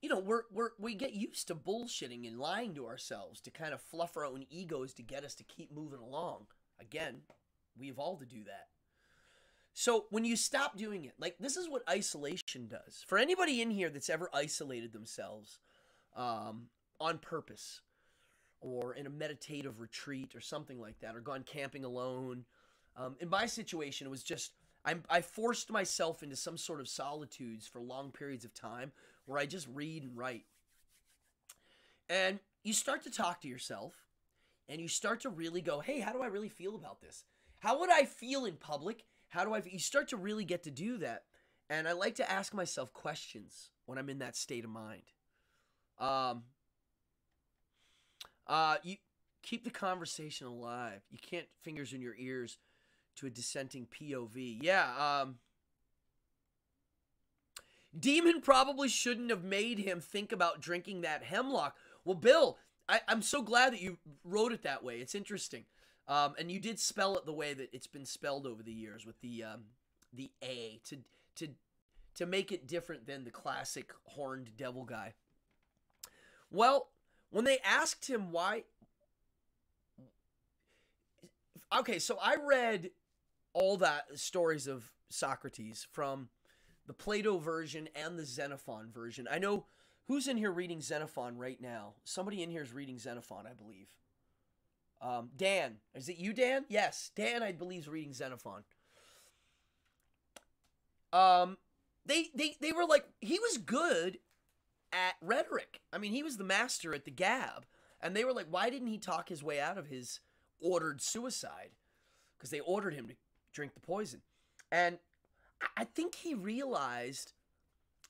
you know, we get used to bullshitting and lying to ourselves to kind of fluff our own egos to get us to keep moving along. Again, we evolved to do that. So when you stop doing it, like this is what isolation does. For anybody in here that's ever isolated themselves on purpose, or in a meditative retreat or something like that, or gone camping alone. In my situation, it was just, I forced myself into some sort of solitudes for long periods of time where I just read and write. And you start to talk to yourself, and you start to really go, hey, how do I really feel about this? How would I feel in public? You start to really get to do that. And I like to ask myself questions when I'm in that state of mind. You keep the conversation alive. You can't fingers in your ears to a dissenting POV. Yeah, Demon probably shouldn't have made him think about drinking that hemlock. Well, Bill, I'm so glad that you wrote it that way. It's interesting. And you did spell it the way that it's been spelled over the years with the A to make it different than the classic horned devil guy. Well, when they asked him why... Okay, so I read all that stories of Socrates from the Plato version and the Xenophon version. I know who's in here reading Xenophon right now. Somebody in here is reading Xenophon, I believe. Dan. Is it you, Dan? Yes, Dan, I believe, is reading Xenophon. They were like, he was good at rhetoric. I mean, he was the master at the gab. And they were like, why didn't he talk his way out of his ordered suicide? Because they ordered him to drink the poison. And I think he realized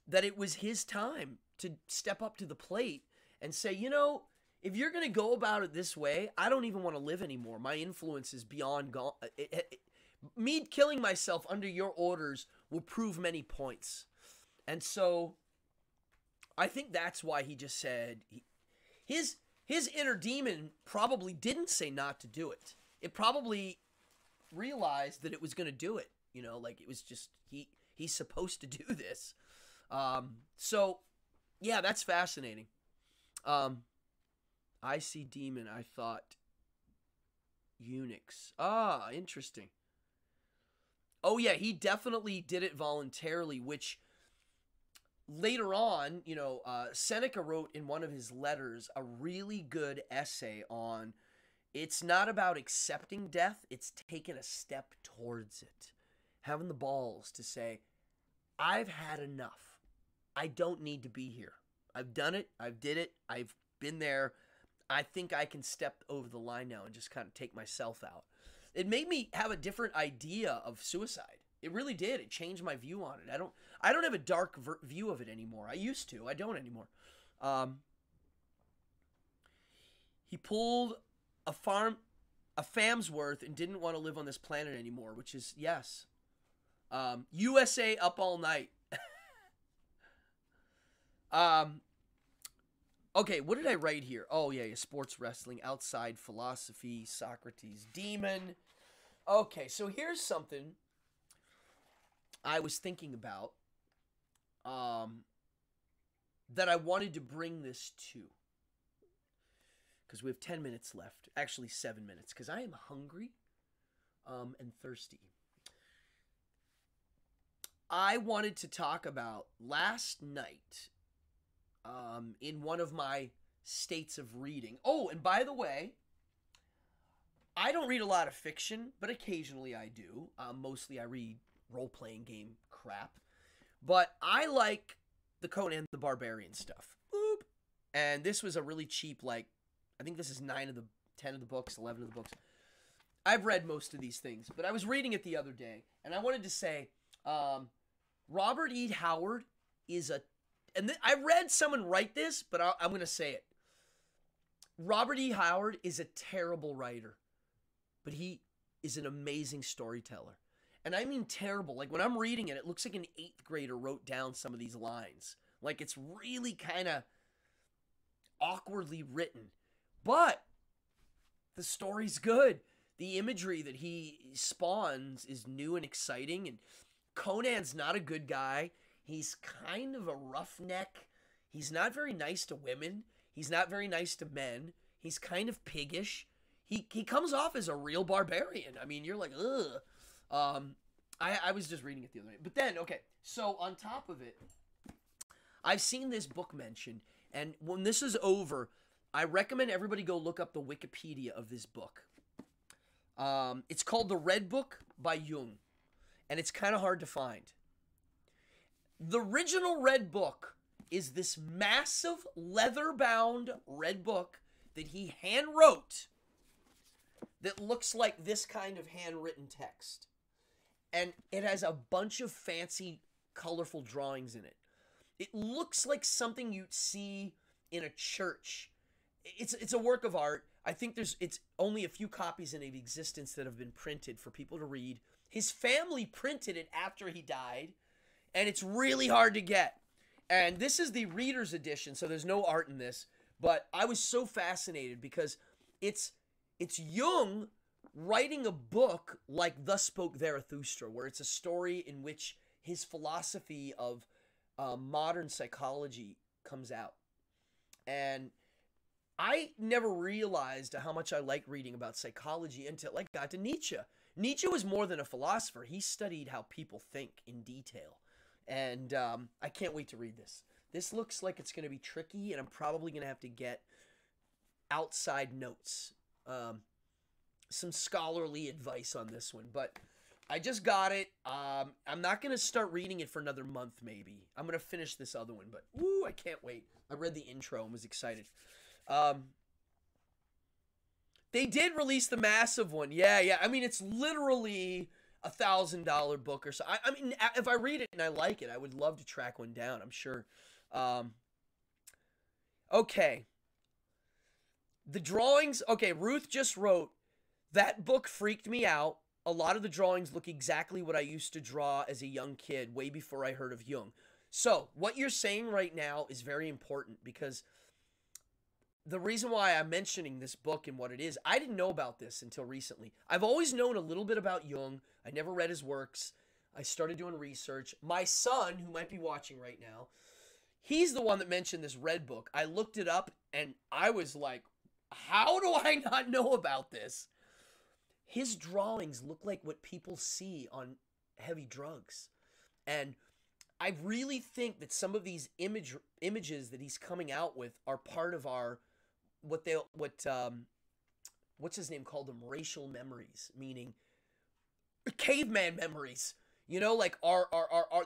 that it was his time to step up to the plate and say, you know, if you're going to go about it this way, I don't even want to live anymore. My influence is beyond gone. Me killing myself under your orders will prove many points. And so I think that's why he just said his inner demon probably didn't say not to do it. It probably realized that it was going to do it. You know, like it was just he's supposed to do this. So yeah, that's fascinating. I see demon. I thought eunuchs. Ah, interesting. Oh yeah, he definitely did it voluntarily, which later on, you know, Seneca wrote in one of his letters a really good essay on it's not about accepting death, it's taking a step towards it. Having the balls to say, I've had enough. I don't need to be here. I've done it. I've did it. I've been there. I think I can step over the line now and just kind of take myself out. It made me have a different idea of suicide. It really did. It changed my view on it. I don't have a dark view of it anymore. I used to. I don't anymore. He pulled a fam's worth and didn't want to live on this planet anymore, which is, yes. USA up all night. Okay, what did I write here? Oh, yeah, sports wrestling, outside philosophy, Socrates, demon. Okay, so here's something I was thinking about that I wanted to bring this to. Because we have 10 minutes left. Actually, 7 minutes. Because I am hungry and thirsty. I wanted to talk about last night in one of my states of reading. Oh, and by the way, I don't read a lot of fiction, but occasionally I do. Mostly I read role-playing game crap. But I like the Conan the Barbarian stuff. Boop. And this was a really cheap, like, I think this is 9 of the 10 of the books, 11 of the books. I've read most of these things, but I was reading it the other day, and I wanted to say, Robert E. Howard is and I read someone write this, but I'm going to say it. Robert E. Howard is a terrible writer, but he is an amazing storyteller. And I mean terrible. Like when I'm reading it, it looks like an 8th grader wrote down some of these lines. Like it's really kind of awkwardly written. But the story's good. The imagery that he spawns is new and exciting. And Conan's not a good guy. He's kind of a roughneck. He's not very nice to women. He's not very nice to men. He's kind of piggish. He comes off as a real barbarian. I mean, you're like, ugh. I was just reading it the other day. But then, okay, so on top of it, I've seen this book mentioned, and when this is over, I recommend everybody go look up the Wikipedia of this book. It's called The Red Book by Jung, and it's kind of hard to find. The original Red Book is this massive leather-bound red book that he hand-wrote that looks like this kind of handwritten text. And it has a bunch of fancy, colorful drawings in it. It looks like something you'd see in a church. It's a work of art. I think it's only a few copies in existence that have been printed for people to read. His family printed it after he died, and it's really hard to get. And this is the reader's edition, so there's no art in this. But I was so fascinated because it's Jung writing a book like Thus Spoke Zarathustra, where it's a story in which his philosophy of modern psychology comes out. And I never realized how much I like reading about psychology until I got to Nietzsche. Nietzsche was more than a philosopher. He studied how people think in detail. And I can't wait to read this. This looks like it's going to be tricky, and I'm probably going to have to get outside notes. Some scholarly advice on this one, but I just got it. I'm not going to start reading it for another month, maybe. I'm going to finish this other one, but woo, I can't wait. I read the intro and was excited. They did release the massive one. Yeah. I mean, it's literally $1,000 book or so. I mean, if I read it and I like it, I would love to track one down, I'm sure. Okay. The drawings, okay, Ruth just wrote, that book freaked me out. A lot of the drawings look exactly what I used to draw as a young kid, way before I heard of Jung. So, what you're saying right now is very important because the reason why I'm mentioning this book and what it is, I didn't know about this until recently. I've always known a little bit about Jung. I never read his works. I started doing research. My son, who might be watching right now, he's the one that mentioned this red book. I looked it up and I was like, how do I not know about this? His drawings look like what people see on heavy drugs. And I really think that some of these images that he's coming out with are part of our, what's his name called them? Racial memories, meaning caveman memories. You know, like our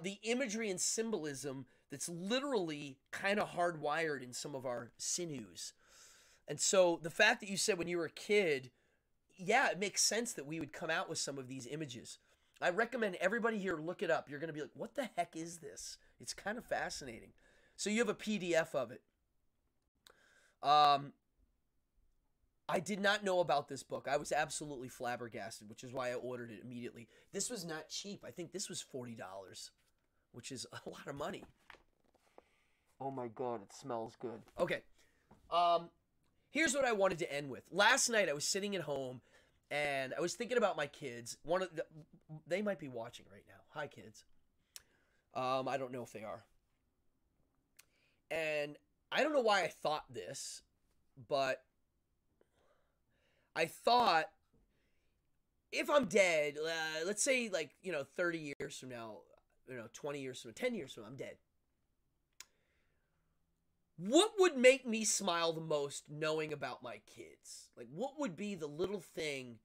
the imagery and symbolism that's literally kind of hardwired in some of our sinews. And so the fact that you said when you were a kid, yeah, it makes sense that we would come out with some of these images. I recommend everybody here look it up. You're going to be like, what the heck is this? It's kind of fascinating. So you have a PDF of it. I did not know about this book. I was absolutely flabbergasted, which is why I ordered it immediately. This was not cheap. I think this was $40, which is a lot of money. Oh my God, it smells good. Okay. Here's what I wanted to end with. Last night I was sitting at home and I was thinking about my kids. They might be watching right now. Hi, kids. I don't know if they are. And I don't know why I thought this, but I thought if I'm dead, let's say 30 years from now, 20 years from now, 10 years from now, I'm dead. What would make me smile the most knowing about my kids? Like, what would be the little thing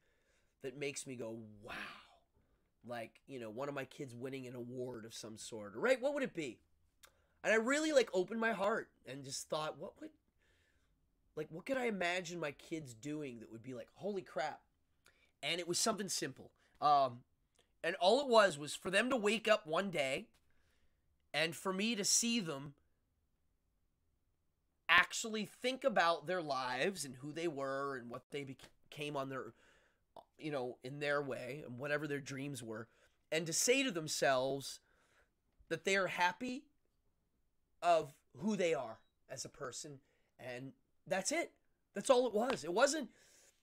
that makes me go, wow? Like, one of my kids winning an award of some sort, right? What would it be? And I really, opened my heart and just thought, what could I imagine my kids doing that would be like, holy crap? And it was something simple. And all it was for them to wake up one day and for me to see them actually think about their lives and who they were and what they became on their, in their way and whatever their dreams were, and to say to themselves that they are happy of who they are as a person, and that's it. That's all it was. It wasn't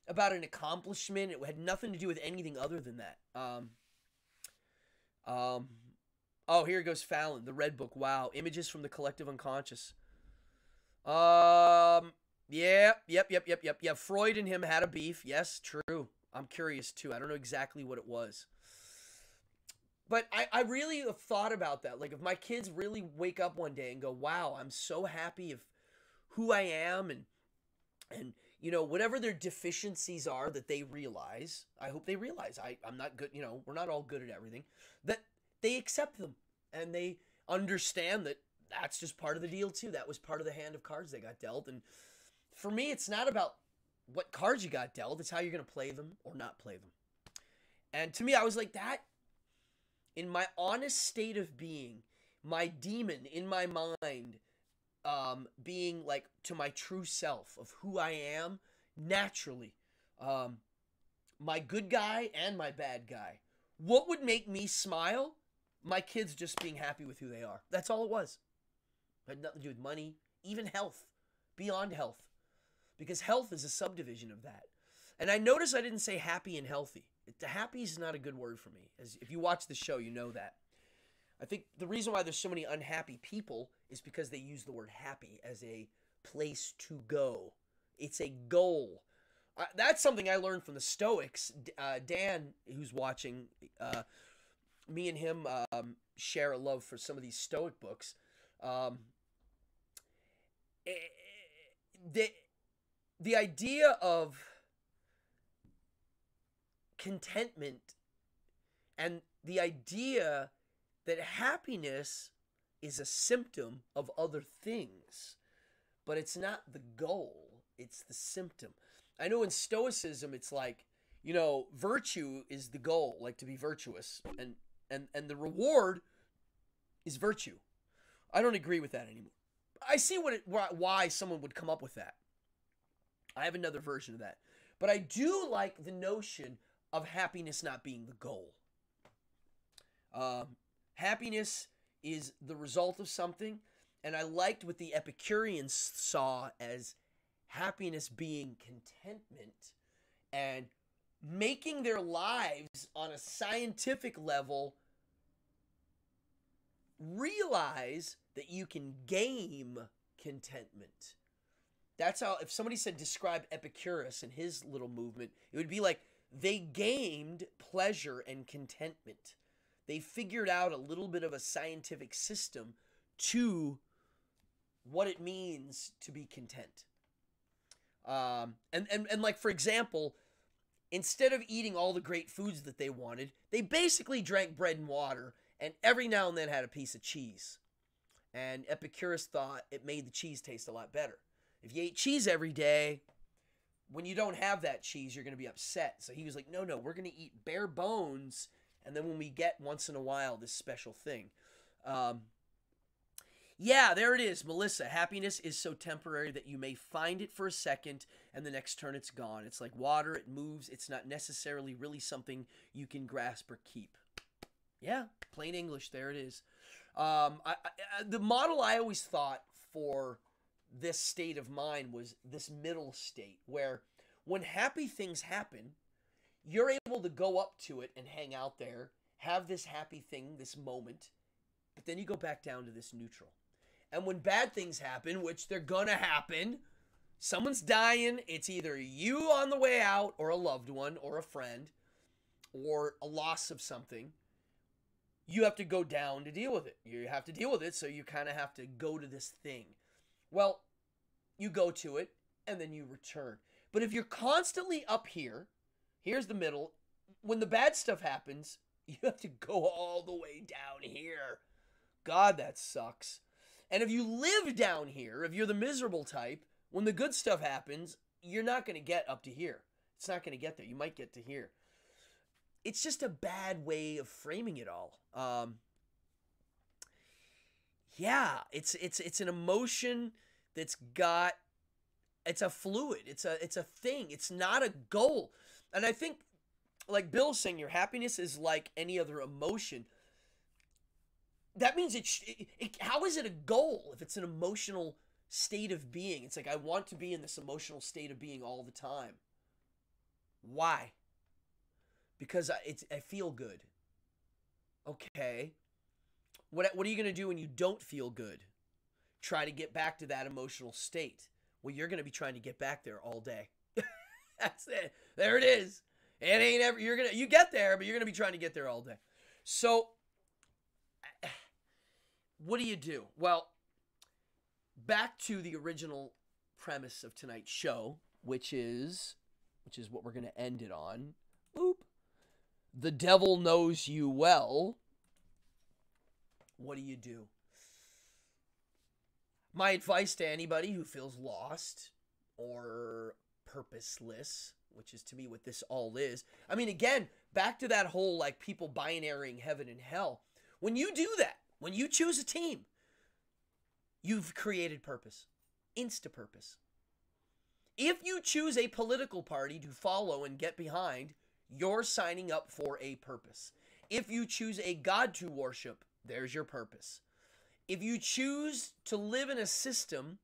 about an accomplishment. It had nothing to do with anything other than that. Oh, here goes Fallon, the Red Book. Wow, images from the collective unconscious. Yeah. Freud and him had a beef. Yes, true. I'm curious too. I don't know exactly what it was. But I really have thought about that. Like, if my kids really wake up one day and go, wow, I'm so happy of who I am, and whatever their deficiencies are that they realize, I hope they realize I'm not good, we're not all good at everything, that they accept them and they understand that that's just part of the deal too. That was part of the hand of cards they got dealt. And for me, it's not about what cards you got dealt. It's how you're going to play them or not play them. And to me, I was like, that, in my honest state of being, my demon in my mind, being like to my true self of who I am naturally, my good guy and my bad guy. What would make me smile? My kids just being happy with who they are. That's all it was. It had nothing to do with money, even health, beyond health, because health is a subdivision of that. And I notice I didn't say happy and healthy. Happy is not a good word for me. As if you watch the show, you know that. I think the reason why there's so many unhappy people is because they use the word happy as a place to go. It's a goal. That's something I learned from the Stoics. Dan, who's watching, me and him share a love for some of these Stoic books. The idea of contentment and the idea that happiness is a symptom of other things, but it's not the goal, it's the symptom. I know in Stoicism, it's like, virtue is the goal, like to be virtuous, and the reward is virtue. I don't agree with that anymore. I see why someone would come up with that. I have another version of that. But I do like the notion of happiness not being the goal. Happiness is the result of something, and I liked what the Epicureans saw as happiness being contentment and making their lives on a scientific level realize that you can game contentment. That's how, if somebody said describe Epicurus and his little movement, it would be like they gamed pleasure and contentment. They figured out a little bit of a scientific system to what it means to be content. And like, for example, instead of eating all the great foods that they wanted, they basically drank bread and water and every now and then had a piece of cheese. And Epicurus thought it made the cheese taste a lot better. If you ate cheese every day, when you don't have that cheese, you're going to be upset. So he was like, no, we're going to eat bare bones, and then when we get once in a while this special thing. Yeah, there it is, Melissa. Happiness is so temporary that you may find it for a second, and the next turn it's gone. It's like water, it moves. It's not necessarily really something you can grasp or keep. Yeah, plain English, there it is. The model I always thought for this state of mind was this middle state, where when happy things happen, you're able to go up to it and hang out there, have this happy thing, this moment, but then you go back down to this neutral. And when bad things happen, which they're gonna happen, someone's dying, it's either you on the way out, or a loved one, or a friend, or a loss of something, you have to go down to deal with it. You have to deal with it, so you kind of have to go to this thing. Well, you go to it, and then you return. But if you're constantly up here, here's the middle, when the bad stuff happens, you have to go all the way down here. God, that sucks. And if you live down here, if you're the miserable type, when the good stuff happens, you're not going to get up to here. It's not going to get there. You might get to here. It's just a bad way of framing it all. Yeah, it's an emotion that's got, it's a fluid. It's a thing. It's not a goal. And I think, like Bill's saying, your happiness is like any other emotion. That means how is it a goal if it's an emotional state of being? It's like, I want to be in this emotional state of being all the time. Why? Because I feel good. Okay. What are you going to do when you don't feel good? Try to get back to that emotional state. Well, you're going to be trying to get back there all day. That's it. There it is. It ain't ever, you get there, but you're going to be trying to get there all day. So, what do you do? Well, back to the original premise of tonight's show, which is what we're going to end it on. Boop. The devil knows you well. What do you do? My advice to anybody who feels lost or purposeless, which is to me what this all is. I mean, again, back to that whole like people binarying heaven and hell. When you do that, when you choose a team, you've created purpose. Insta-purpose. If you choose a political party to follow and get behind, you're signing up for a purpose. If you choose a god to worship, there's your purpose. If you choose to live in a system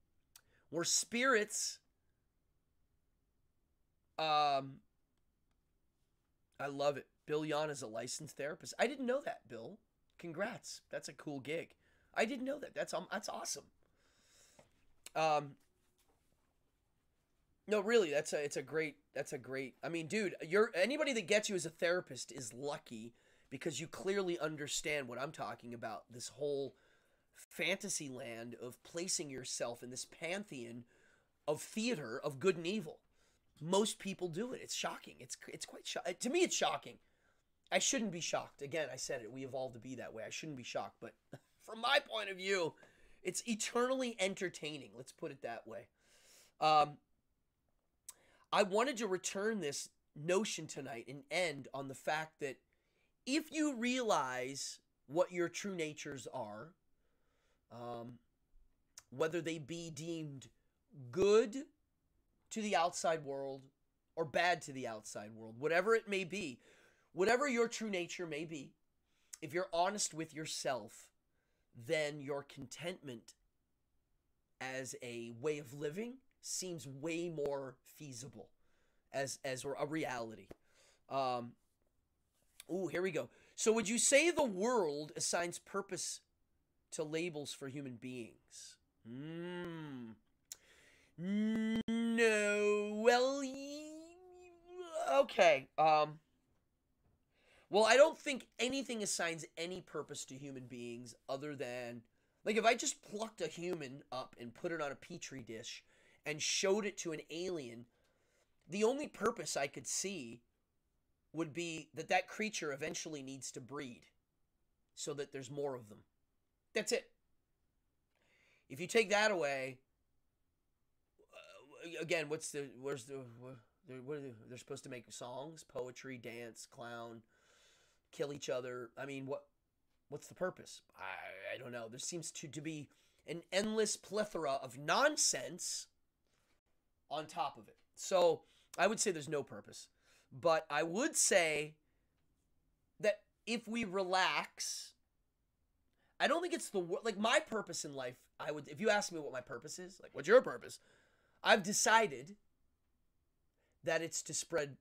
where spirits, I love it. Bill Yan is a licensed therapist. I didn't know that, Bill. Congrats. That's a cool gig. I didn't know that. That's awesome. No, really, it's a great. I mean, dude, anybody that gets you as a therapist is lucky because you clearly understand what I'm talking about. This whole fantasy land of placing yourself in this pantheon of theater of good and evil. Most people do it. It's shocking. It's quite shocking. To me, it's shocking. I shouldn't be shocked. Again, I said it. We evolved to be that way. I shouldn't be shocked. But from my point of view, it's eternally entertaining. Let's put it that way. I wanted to return this notion tonight and end on the fact that if you realize what your true natures are, whether they be deemed good to the outside world or bad to the outside world, whatever it may be, whatever your true nature may be, if you're honest with yourself, then your contentment as a way of living seems way more feasible as a reality. Here we go. So would you say the world assigns purpose to labels for human beings? No. Well, okay. Well, I don't think anything assigns any purpose to human beings other than, like, if I just plucked a human up and put it on a petri dish and showed it to an alien, the only purpose I could see would be that creature eventually needs to breed so that there's more of them. That's it. If you take that away, again, they're supposed to make songs, poetry, dance, clown, kill each other. I mean, what's the purpose? I don't know. There seems to be an endless plethora of nonsense on top of it. So I would say there's no purpose. But I would say that if we relax, I don't think it's like my purpose in life. If you ask me what my purpose is, like, what's your purpose? I've decided that it's to spread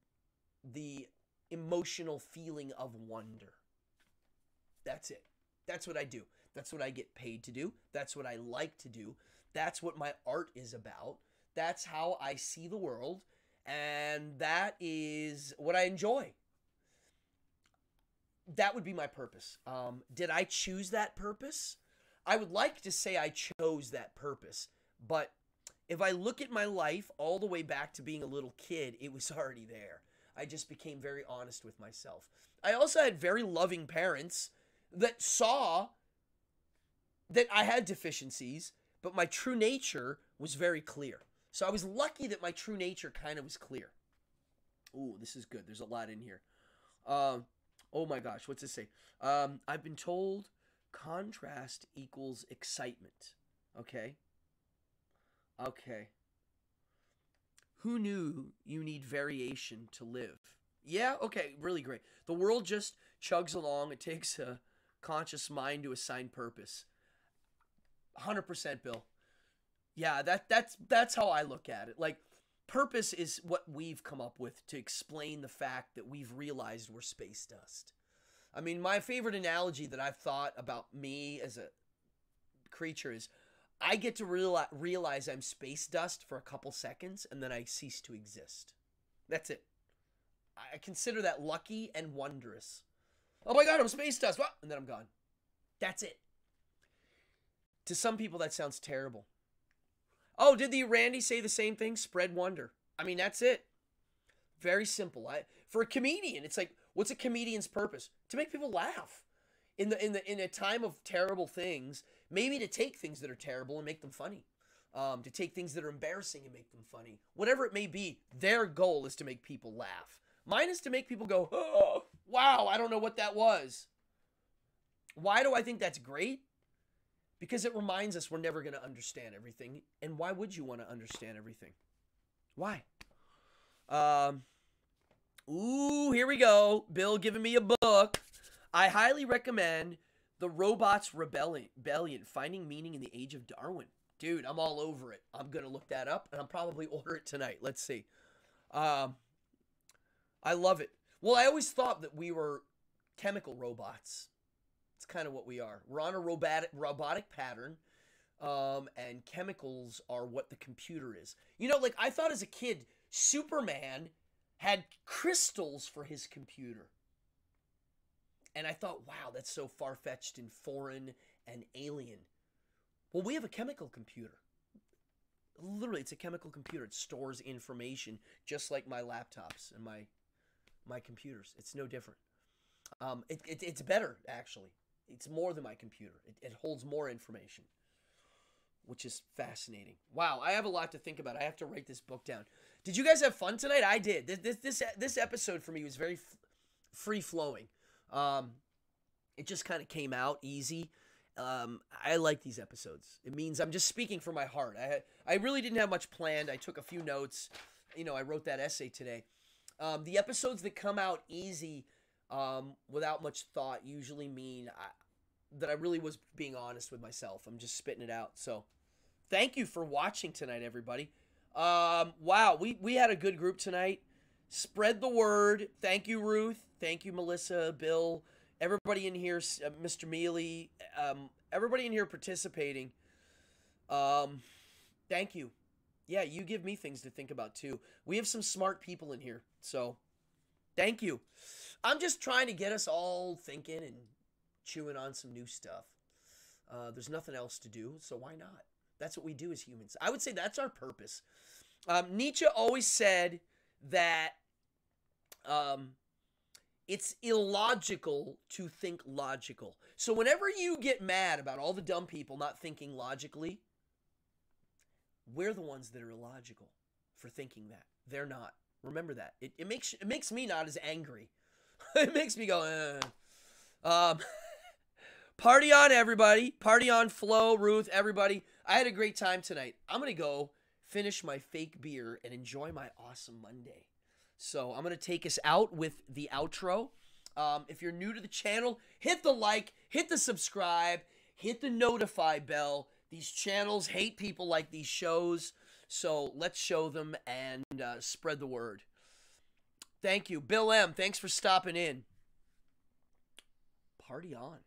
the emotional feeling of wonder. That's it. That's what I do. That's what I get paid to do. That's what I like to do. That's what my art is about. That's how I see the world. And that is what I enjoy. That would be my purpose. Did I choose that purpose? I would like to say I chose that purpose. But if I look at my life all the way back to being a little kid, it was already there. I just became very honest with myself. I also had very loving parents that saw that I had deficiencies, but my true nature was very clear. So I was lucky that my true nature kind of was clear. Ooh, this is good. There's a lot in here. Oh my gosh, what's this say? I've been told contrast equals excitement. Okay. Okay. Who knew you need variation to live? Yeah, okay, really great. The world just chugs along. It takes a conscious mind to assign purpose. 100% Bill. Yeah, that's how I look at it. Like purpose is what we've come up with to explain the fact that we've realized we're space dust. I mean, my favorite analogy that I've thought about me as a creature is I get to realize I'm space dust for a couple seconds and then I cease to exist. That's it. I consider that lucky and wondrous. Oh my god, I'm space dust. What? And then I'm gone. That's it. To some people, that sounds terrible. Oh, did the Randy say the same thing? Spread wonder. I mean, that's it. Very simple. For a comedian, it's like, what's a comedian's purpose? To make people laugh. In a time of terrible things, maybe to take things that are terrible and make them funny. To take things that are embarrassing and make them funny. Whatever it may be, their goal is to make people laugh. Mine is to make people go, oh, wow, I don't know what that was. Why do I think that's great? Because it reminds us we're never going to understand everything. And why would you want to understand everything? Why? Ooh, here we go. Bill giving me a book. I highly recommend The Robots' Rebellion, Finding Meaning in the Age of Darwin. Dude, I'm all over it. I'm going to look that up, and I'll probably order it tonight. Let's see. I love it. Well, I always thought that we were chemical robots. It's kind of what we are. We're on a robotic pattern, and chemicals are what the computer is. You know, like I thought as a kid, Superman had crystals for his computer. And I thought, wow, that's so far-fetched and foreign and alien. Well, we have a chemical computer. Literally, it's a chemical computer. It stores information just like my laptops and my computers. It's no different. It's better, actually. It's more than my computer. It holds more information, which is fascinating. Wow, I have a lot to think about. I have to write this book down. Did you guys have fun tonight? I did. This episode for me was very free-flowing. It just kind of came out easy. I like these episodes. It means I'm just speaking from my heart. I really didn't have much planned. I took a few notes. You know, I wrote that essay today. The episodes that come out easy without much thought usually mean that I really was being honest with myself. I'm just spitting it out. So thank you for watching tonight, everybody. Wow, we had a good group tonight. Spread the word. Thank you, Ruth. Thank you, Melissa, Bill, everybody in here, Mr. Mealy, everybody in here participating. Thank you. Yeah, you give me things to think about, too. We have some smart people in here, so thank you. I'm just trying to get us all thinking and chewing on some new stuff. There's nothing else to do, so why not? That's what we do as humans. I would say that's our purpose. Nietzsche always said that it's illogical to think logical. So whenever you get mad about all the dumb people not thinking logically, we're the ones that are illogical for thinking that. They're not. Remember that. It makes me not as angry. It makes me go, Party on, everybody. Party on, Flo, Ruth, everybody. I had a great time tonight. I'm going to go finish my fake beer and enjoy my awesome Monday. So I'm going to take us out with the outro. If you're new to the channel, hit the like, hit the subscribe, hit the notify bell. These channels hate people like these shows, so let's show them and spread the word. Thank you. Bill M., thanks for stopping in. Party on.